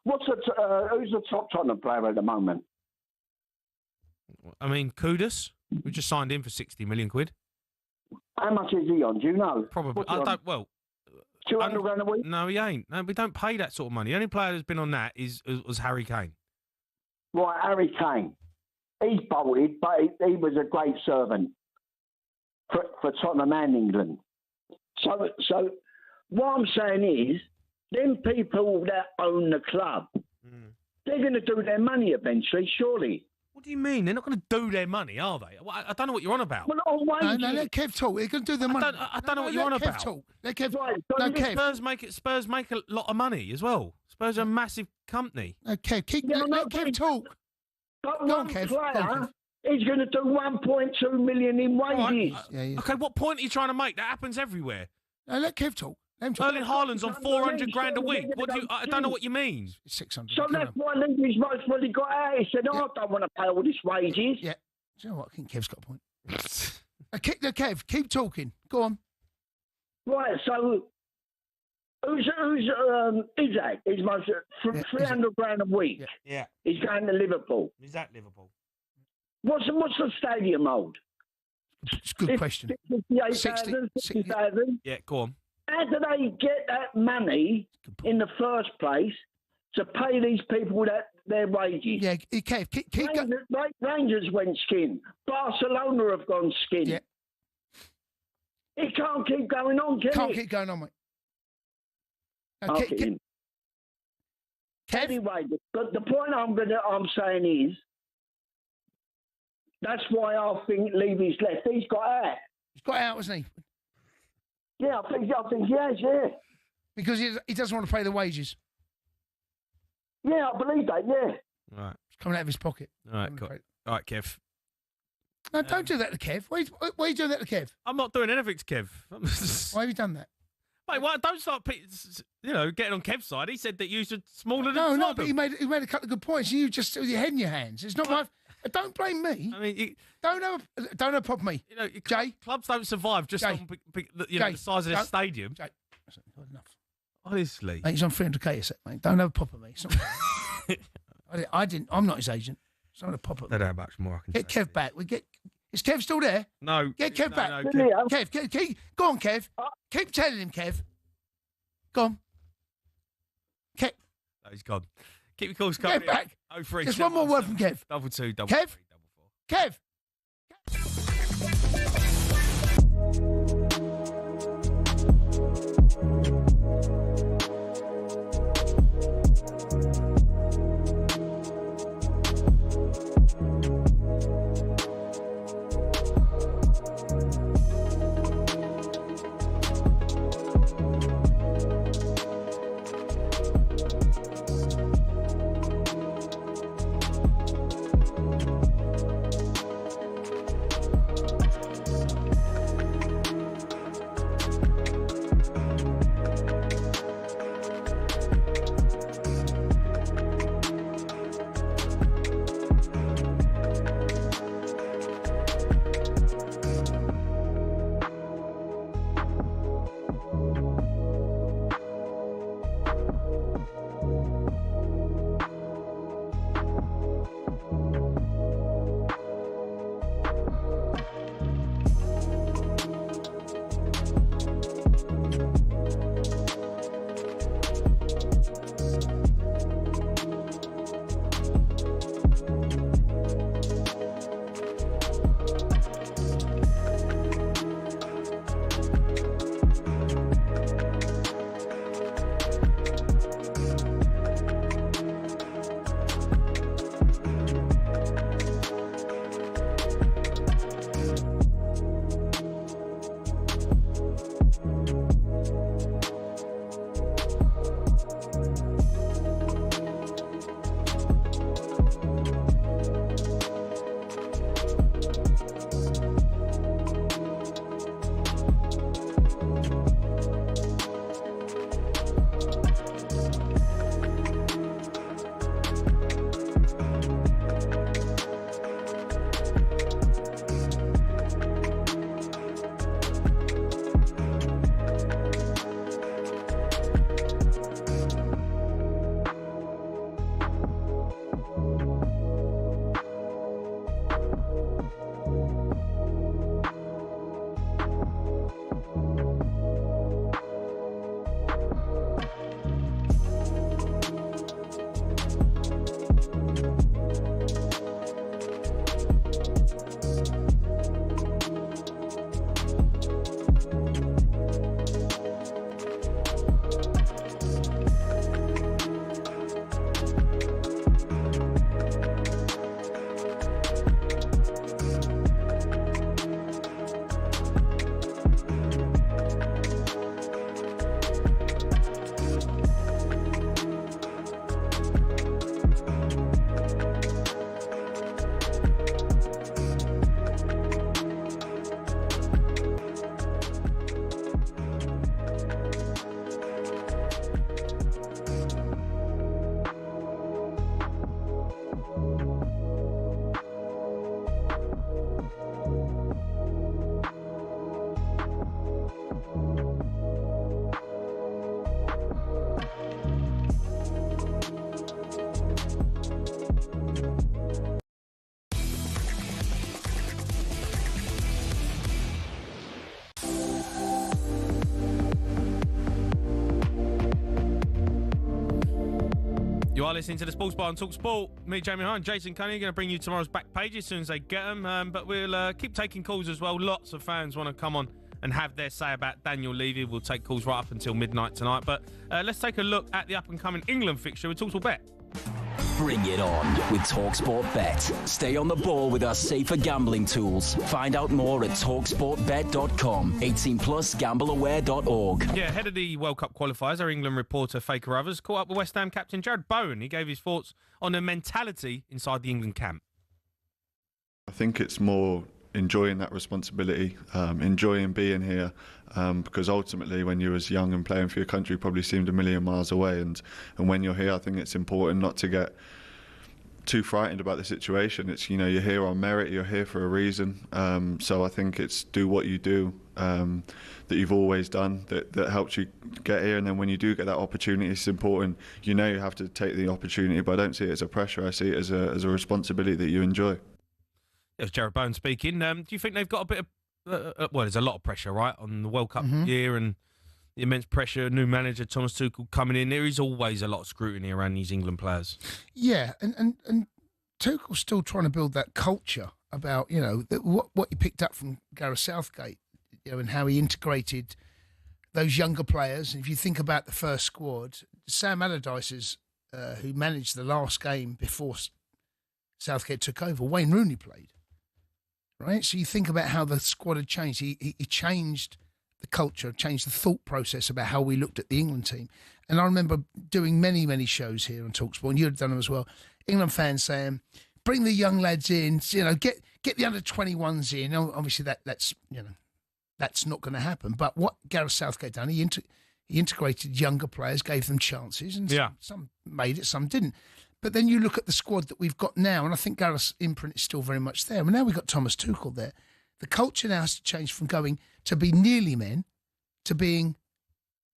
who's the top Tottenham player at the moment? I mean, Kudus. We just signed him for £60 million. How much is he on? Do you know? Probably. I don't. Well, $200,000 a week. No, he ain't. No, we don't pay that sort of money. The only player that's been on that was Harry Kane. Right, Harry Kane. He's bolted, but he was a great servant for Tottenham and England. So what I'm saying is, them people that own the club, they're going to do their money eventually, surely. What do you mean? They're not going to do their money, are they? I don't know what you're on about. Well, on wages. No, let Kev talk. They're going to do their money. I don't know what you're on Kev about. Talk. Let Kev right, no, Kev. Spurs make a lot of money as well. Spurs are a massive company. No, Kev, let Kev talk. But Go one on, Kev. player is going to do 1.2 million in wages. Yeah. Okay, what point are you trying to make? That happens everywhere. No, let Kev talk. Erling Haaland's on $400,000 a week. I don't know what you mean. 600. So that's why Levy's most probably got out. He said, I don't want to pay all this wages. Yeah. Do you know what? I think Kev's got a point. Kev, keep talking. Go on. Right, so who's Isaac? He's most $300,000 a week. Yeah. He's going to Liverpool. He's at Liverpool. What's the stadium hold? It's a good question. 58,000, 60,000. Yeah, go on. How do they get that money in the first place to pay these people their wages? Yeah, Kev, keep going. Rangers went skin. Barcelona have gone skin. Yeah. It can't keep going on, can it? Can't keep going on, mate. No, Anyway, but the point I'm saying is, That's why I think Levy's left. He's got out. He's got out, hasn't he? Yeah, I think he has, yeah. Because he doesn't want to pay the wages. Yeah, I believe that, yeah. All right. It's coming out of his pocket. All right, cool. All right, Kev. No, don't do that to Kev. Why are you doing that to Kev? I'm not doing anything to Kev. Why have you done that? Mate, well, don't start, getting on Kev's side. He said that you should smaller than No, Tottenham. but he made a couple of good points. You just with your head in your hands. It's not my. Don't blame me. I mean, don't have a problem with me. Jay, clubs don't survive just on the size of their stadium. Jay, enough. Honestly, mate, he's on 300k a set, mate. Don't have a pop at me. It's not, I didn't. I'm not his agent. It's not a pop at me. I don't know much more I can get Kev back. Is Kev still there? No. Get Kev back. No, Kev, go on, Kev. Keep telling him, Kev. Go on. Kev. No, he's gone. Keep your calls coming. Get back. 03. Just one more word from Kev. 22 Kev. Kev. You are listening to the Sports Bar on talkSPORT. Me, Jamie O'Hara, and Jason Cundy are going to bring you tomorrow's back page as soon as they get them. But we'll keep taking calls as well. Lots of fans want to come on and have their say about Daniel Levy. We'll take calls right up until midnight tonight. But let's take a look at the up-and-coming England fixture with talkSPORT Bet. Bring it on with talkSPORT Bet. Stay on the ball with our safer gambling tools. Find out more at talksportbet.com. 18 plus gambleaware.org. Yeah, ahead of the World Cup qualifiers, our England reporter Faker Ruthers caught up with West Ham captain Jared Bowen. He gave his thoughts on the mentality inside the England camp. I think it's more enjoying that responsibility, enjoying being here, because ultimately when you was young and playing for your country, probably seemed a million miles away, and when you're here, I think it's important not to get too frightened about the situation. It's, you know, you're here on merit, you're here for a reason, so I think it's do what you do that you've always done that helps you get here, and then when you do get that opportunity, it's important, you know, you have to take the opportunity, but I don't see it as a pressure, I see it as a responsibility that you enjoy. It was Jared Bowen speaking. Do you think they've got a bit of... well, there's a lot of pressure, right, on the World Cup year and the immense pressure, new manager, Thomas Tuchel, coming in. There is always a lot of scrutiny around these England players. Yeah, and Tuchel's still trying to build that culture about, you know, what he picked up from Gareth Southgate, you know, and how he integrated those younger players. And if you think about the first squad, Sam Allardyce's, who managed the last game before Southgate took over, Wayne Rooney played. Right, so you think about how the squad had changed. He changed the culture, changed the thought process about how we looked at the England team. And I remember doing many, many shows here on talkSPORT, and you'd done them as well. England fans saying, "Bring the young lads in, you know, get the under-21s in." Obviously, that's not going to happen. But what Gareth Southgate done, he integrated younger players, gave them chances, and some made it, some didn't. But then you look at the squad that we've got now, and I think Gareth's imprint is still very much there. Well, now we've got Thomas Tuchel there. The culture now has to change from going to be nearly men to being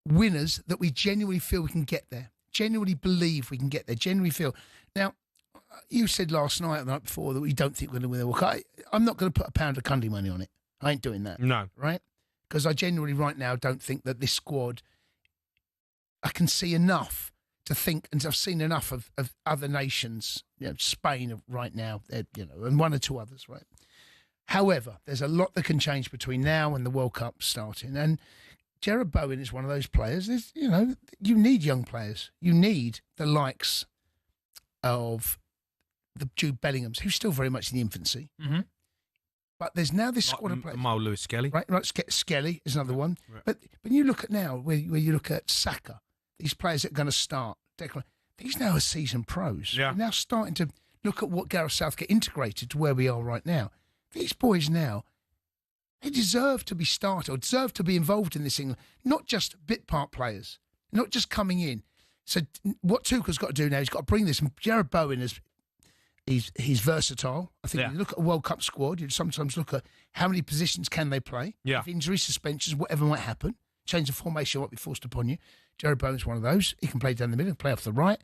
winners that we genuinely feel we can get there, genuinely believe we can get there, genuinely feel. Now, you said last night or the night before that we don't think we're going to win the World Cup. I'm not going to put a pound of Cundy money on it. I ain't doing that. No. Right? Because I genuinely right now don't think that this squad, I can see enough to think, and I've seen enough of other nations, you know, Spain right now, you know, and one or two others, right? However, there's a lot that can change between now and the World Cup starting, and Jared Bowen is one of those players. There's, you know, you need young players. You need the likes of the Jude Bellinghams, who's still very much in the infancy. Mm-hmm. But there's now this squad of players. Miles Lewis Skelly. Right, Skelly is another one. Right. But when you look at now, where you look at Saka, these players that are going to start, these now are seasoned pros. Yeah. We're now starting to look at what Gareth Southgate integrated to where we are right now. These boys now, they deserve to be started or deserve to be involved in this England, not just bit part players, not just coming in. So what Tuchel's got to do now, he's got to bring this. Jared Bowen is he's versatile. I think you look at a World Cup squad, you sometimes look at how many positions can they play. Yeah. If injury, suspensions, whatever might happen, change the formation might be forced upon you. Jared Bowen's one of those. He can play down the middle, play off the right.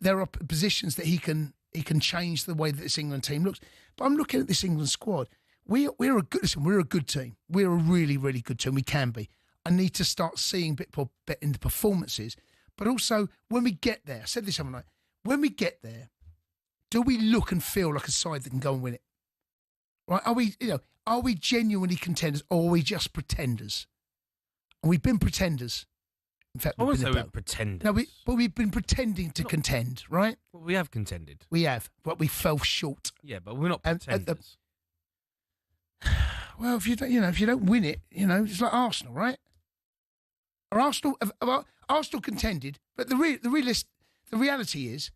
There are positions that he can change the way that this England team looks. But I'm looking at this England squad. We're a good team. We're a really, really good team. We can be. I need to start seeing bit in the performances. But also, when we get there, I said this other night, when we get there, do we look and feel like a side that can go and win it? Right? Are we genuinely contenders, or are we just pretenders? And we've been pretenders. In fact, I wouldn't say we're pretenders. No, but we've been pretending to contend, right? Well, we have contended. We have, but we fell short. Yeah, but we're not pretenders. Well, if you don't win it, it's like Arsenal, right? Or Arsenal contended, but the reality is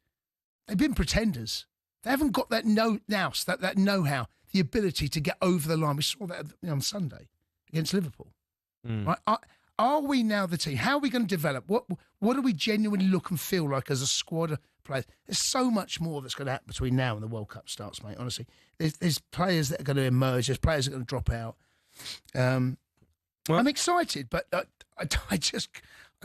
they've been pretenders. They haven't got that that know-how, the ability to get over the line. We saw that on Sunday against Liverpool. Right? Are we now the team? How are we going to develop? What do we genuinely look and feel like as a squad of players? There's so much more that's going to happen between now and the World Cup starts, mate. Honestly, there's players that are going to emerge. There's players that are going to drop out. I'm excited, but I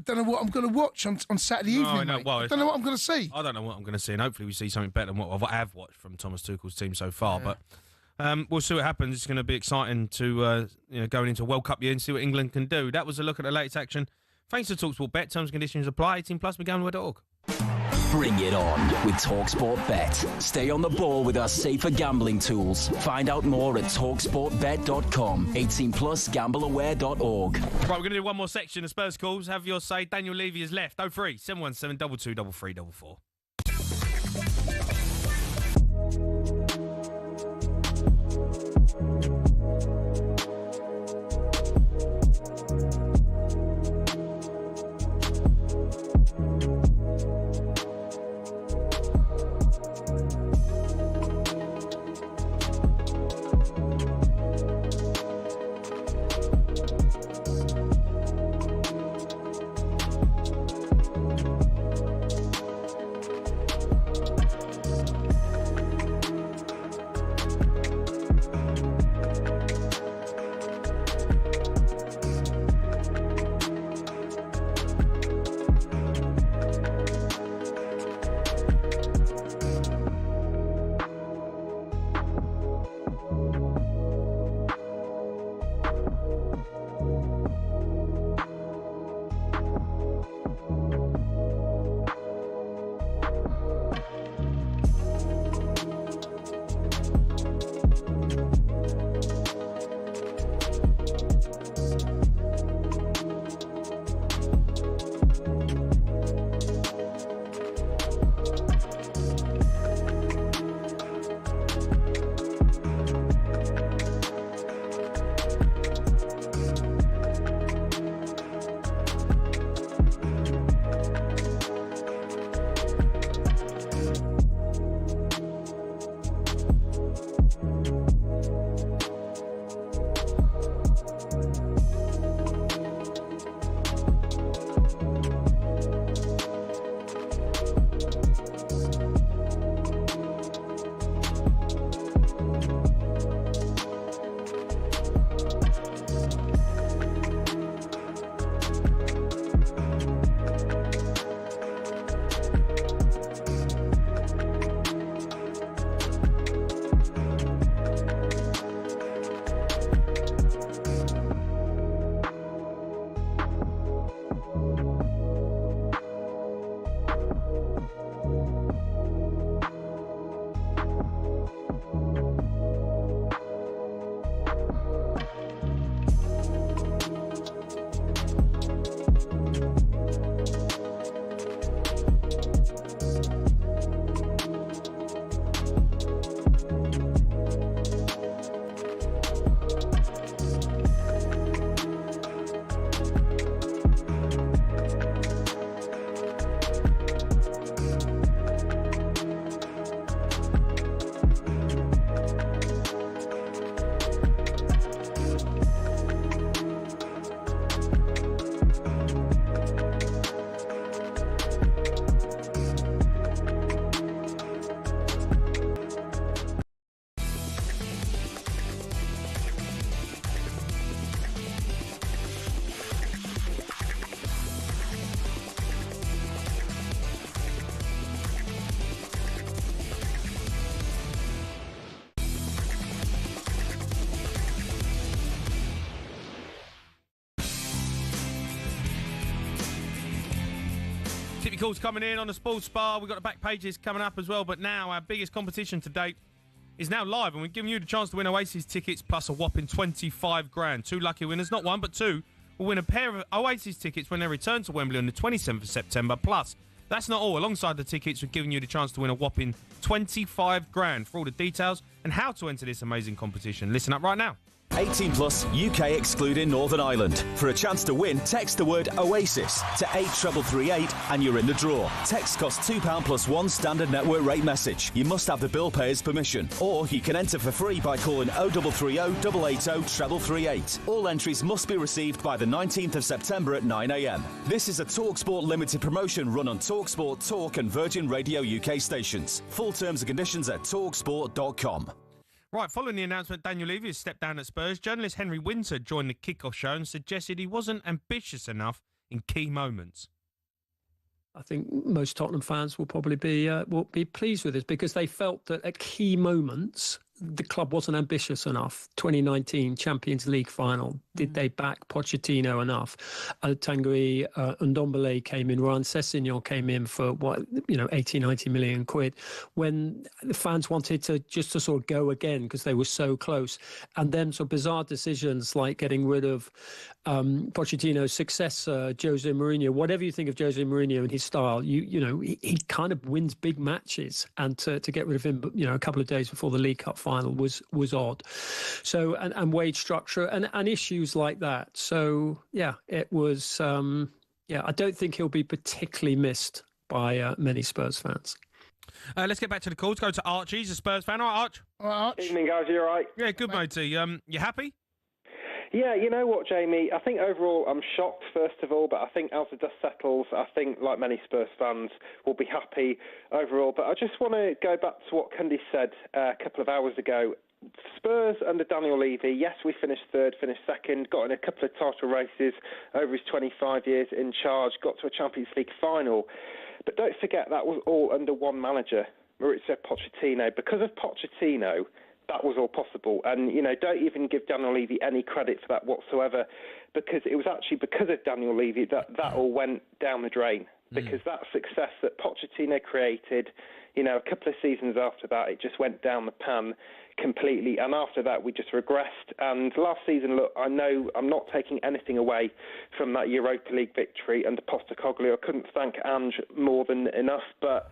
don't know what I'm going to watch on Saturday evening. Mate. Well, I don't know what I'm going to see. I don't know what I'm going to see, and hopefully we see something better than what I have watched from Thomas Tuchel's team so far. Yeah. But we'll see what happens. It's going to be exciting to going into World Cup year and see what England can do. That was a look at the latest action. Thanks to talkSPORT Bet. Terms and conditions apply. 18 plus. BeGambleAware.org. Bring it on with talkSPORT Bet. Stay on the ball with our safer gambling tools. Find out more at talksportbet.com. 18 plus gambleaware.org. Right, we're going to do one more section of Spurs calls. Have your say. Daniel Levy is left. 03 717 22 3344. Tippy calls coming in on the Sports Bar. We've got the back pages coming up as well. But now our biggest competition to date is now live, and we're giving you the chance to win Oasis tickets plus a whopping 25 grand. Two lucky winners, not one but two, will win a pair of Oasis tickets when they return to Wembley on the 27th of September. Plus, that's not all. Alongside the tickets, we're giving you the chance to win a whopping 25 grand. For all the details and how to enter this amazing competition, listen up right now. 18 plus, UK excluding Northern Ireland. For a chance to win, text the word Oasis to 83338 and you're in the draw. Text costs £2 plus one standard network rate message. You must have the bill payer's permission. Or you can enter for free by calling 0330 880 338. All entries must be received by the 19th of September at 9 a.m. This is a talkSPORT limited promotion run on talkSPORT, Talk and Virgin Radio UK stations. Full terms and conditions at talksport.com. Right, following the announcement, Daniel Levy has stepped down at Spurs. Journalist Henry Winter joined the kickoff show and suggested he wasn't ambitious enough in key moments. I think most Tottenham fans will probably be pleased with this because they felt that at key moments the club wasn't ambitious enough. 2019 Champions League final. Did they back Pochettino enough? Tanguy Ndombele came in. Ryan Sessegnon came in for 80, 90 million quid. When the fans wanted to sort of go again because they were so close, and then some bizarre decisions like getting rid of Pochettino's successor, Jose Mourinho. Whatever you think of Jose Mourinho and his style, he kind of wins big matches, and to get rid of him, a couple of days before the League Cup final was odd. So and wage structure and issues like that. So it was. I don't think he'll be particularly missed by many Spurs fans. Let's get back to the calls. Go to Archie. He's a Spurs fan. All right, Arch. All right, Arch. Evening, guys. You all right? Yeah, good, matey. You happy? Yeah, you know what, Jamie? I think overall I'm shocked, first of all, but I think as the dust settles, I think, like many Spurs fans, we'll be happy overall. But I just want to go back to what Cundy said a couple of hours ago. Spurs under Daniel Levy, yes, we finished third, finished second, got in a couple of title races over his 25 years in charge, got to a Champions League final. But don't forget, that was all under one manager, Mauricio Pochettino. Because of Pochettino, that was all possible. And, don't even give Daniel Levy any credit for that whatsoever, because it was actually because of Daniel Levy that all went down the drain. Because that success that Pochettino created, a couple of seasons after that, it just went down the pan completely. And after that, we just regressed. And last season, look, I know I'm not taking anything away from that Europa League victory under Postecoglou. I couldn't thank Ange more than enough, but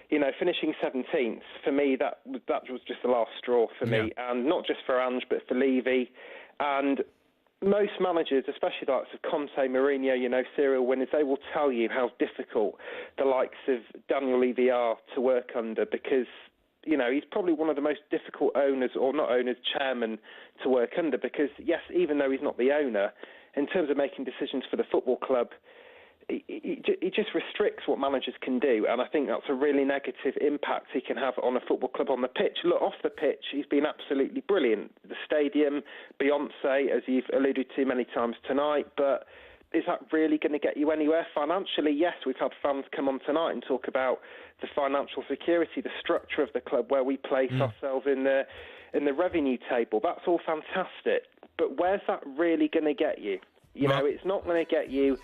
finishing 17th, for me, that was just the last straw for me. And not just for Ange, but for Levy. And most managers, especially the likes of Conte, Mourinho, serial winners, they will tell you how difficult the likes of Daniel Levy are to work under, because, he's probably one of the most difficult owners, or not owners, chairman to work under, because, yes, even though he's not the owner, in terms of making decisions for the football club, it just restricts what managers can do, and I think that's a really negative impact he can have on a football club on the pitch. Look, off the pitch, he's been absolutely brilliant. The stadium, Beyonce, as you've alluded to many times tonight, but is that really going to get you anywhere? Financially, yes, we've had fans come on tonight and talk about the financial security, the structure of the club, where we place ourselves in the revenue table. That's all fantastic, but where's that really going to get you? It's not going to get you.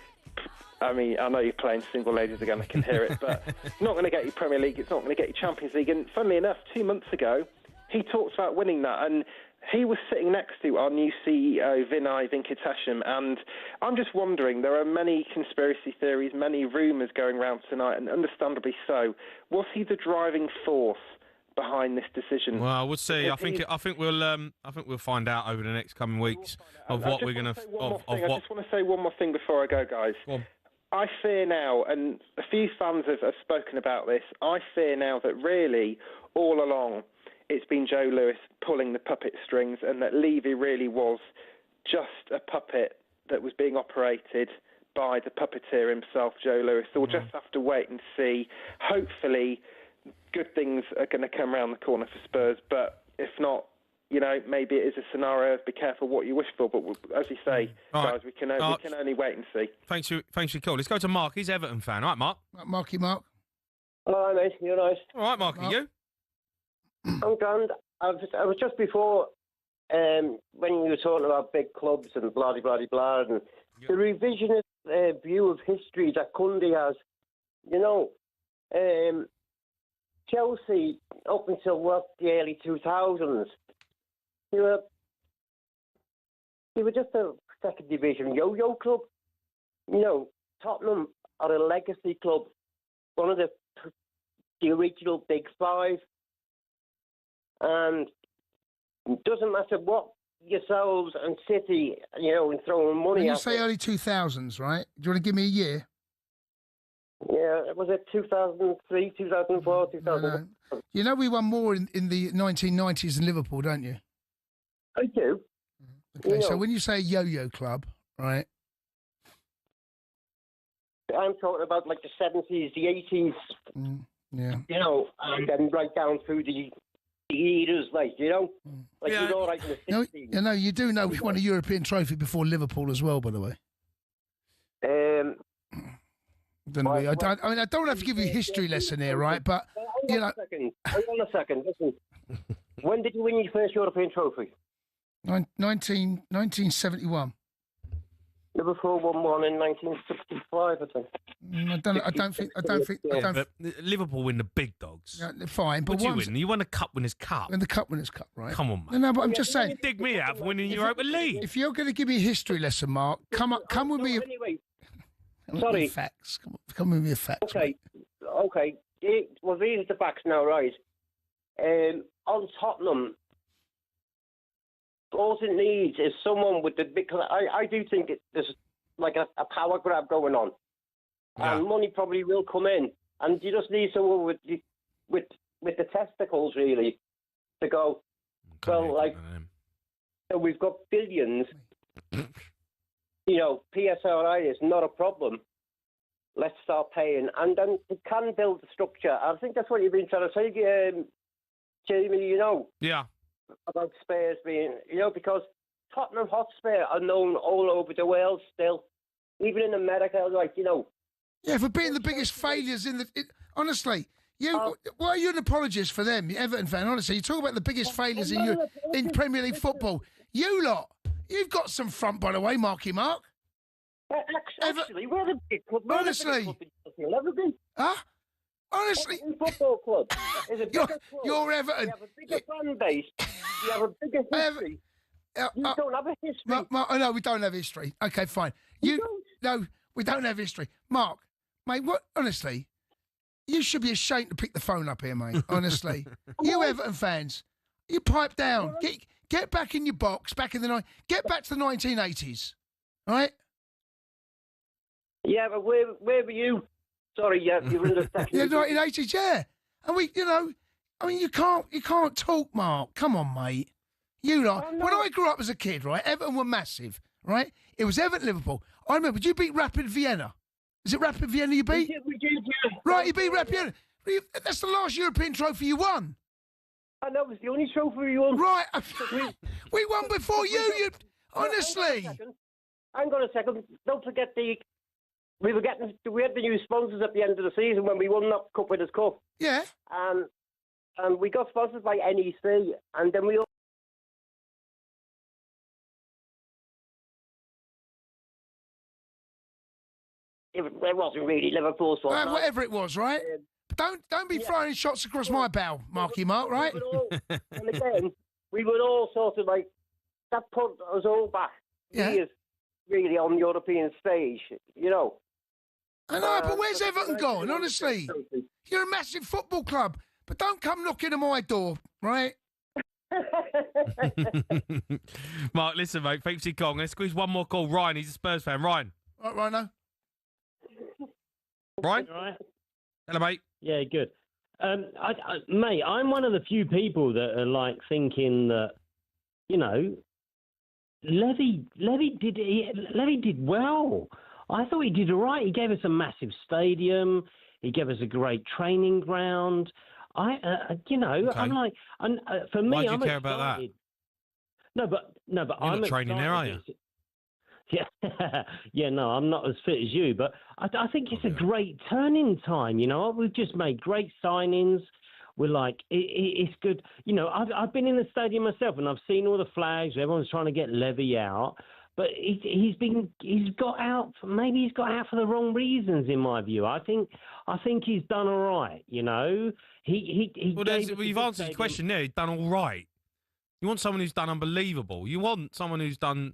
I mean, I know you're playing single ladies again, I can hear it, but it's not going to get you Premier League, it's not going to get you Champions League. And funnily enough, 2 months ago, he talked about winning that, and he was sitting next to our new CEO, Vinay Venkatesham, and I'm just wondering, there are many conspiracy theories, many rumours going around tonight, and understandably so. Was he the driving force behind this decision? Well, we'll see. I think we'll find out over the next coming weeks of what we're going to. I just want to say one more thing before I go, guys. Go on. I fear now, and a few fans have spoken about this, I fear now that really, all along, it's been Joe Lewis pulling the puppet strings, and that Levy really was just a puppet that was being operated by the puppeteer himself, Joe Lewis. So we'll just have to wait and see. Hopefully, good things are going to come around the corner for Spurs, but if not, maybe it is a scenario of be careful what you wish for. But as you say, guys, we can only wait and see. Thanks for your call. Let's go to Mark. He's Everton fan. All right, Mark. Marky Mark. All right, mate. You're nice. All right, Mark. Are you? I'm grand. I was just before when you were talking about big clubs and blah blah blah blah, and the revisionist view of history that Cundy has. Chelsea up until the early 2000s, they were just a second division yo-yo club. Tottenham are a legacy club, one of the original Big Five, and it doesn't matter what yourselves and City, and throwing money. When you at say early 2000s, right? Do you want to give me a year? Yeah, was it 2003, 2004, 2005? No. We won more in the 1990s than Liverpool, don't you? I do. Okay, so when you say yo-yo club, right? I'm talking about like the 70s, the 80s. Yeah. And then right down through the eras, all right in the 60s. You do know we won a European trophy before Liverpool as well, by the way. Don't we? I don't have to give you a history lesson here, right? But Hold on a second. Listen, When did you win your first European trophy? 1971. Liverpool won one in 1965, I think. I don't think. But Liverpool win the big dogs. Yeah, fine, but What do you win? You won the Cup Winners' Cup. And the Cup Winners' Cup, right? Come on, man. No, but I'm just saying. Dig me out for winning Europa League. If you're going to give me a history lesson, Mark, come with me. Anyway, sorry. Facts. Come with me with facts. Okay. Well, these are the facts now, right? On Tottenham, all it needs is someone with the big. I do think there's like a power grab going on, and money probably will come in, and you just need someone with the testicles really to go. Well, like so we've got billions. PSRI is not a problem. Let's start paying, and then it can build the structure. I think that's what you've been trying to say, Jamie. Yeah. About Spurs being, because Tottenham Hotspur are known all over the world still, even in America, Yeah, for being the biggest failures in the. Honestly, why are you an apologist for them, you Everton fan? Honestly, you talk about the biggest failures in Premier League football. You lot, you've got some front, by the way, Marky Mark. Actually, we're the big club. Honestly. You'll ever be. Huh? Honestly. Everton Football Club is a bigger club. You're Everton. You have a bigger fan base. You have a bigger history. You don't have a history. No, we don't have history. Okay, fine. No, we don't have history. Mark, mate, what? Honestly, you should be ashamed to pick the phone up here, mate. Honestly. You Everton fans, you pipe down. Get back in your box, get back to the 1980s. All right? Yeah, but where were you? Sorry, you were in the second. Yeah, 1980s, yeah. And you can't talk, Mark. Come on, mate. When I grew up as a kid, right, Everton were massive, right? It was Everton, Liverpool. I remember, did you beat Rapid Vienna? Is it Rapid Vienna you beat? We did, yeah. Right, you beat Rapid Vienna. That's the last European trophy you won. And that was the only trophy we won. Right. We won before you. Honestly. Hang on a second. Don't forget we had the new sponsors at the end of the season when we won that Cup Winners' Cup. Yeah. And we got sponsored by NEC, and then we. It wasn't really Liverpool's fault. Whatever it was, right? Don't be throwing shots across my bow, Marky Mark, right? And again, we were all sort of like that put us all back years, really, on the European stage, I know, but where's Everton gone? Honestly, you're a massive football club, but don't come knocking at my door, right? Mark, listen, mate. Thanks for your call. Let's squeeze one more call. Ryan, he's a Spurs fan. Ryan. Right, Rhino. Ryan. Right. Hello, mate. Yeah, good. Mate, I'm one of the few people that are like thinking that, Levy did well. I thought he did all right. He gave us a massive stadium. He gave us a great training ground. I'm like, and for me, Why do you I'm care about that? No, but You're I'm not training there, are you? Yeah, no, I'm not as fit as you, but I think it's a great turning time. We've just made great signings. We're like, it's good. I've been in the stadium myself, and I've seen all the flags. Everyone's trying to get Levy out. But he's got out. Maybe he's got out for the wrong reasons, in my view. I think he's done all right. You've answered your question there. He's done all right. You want someone who's done unbelievable. You want someone who's done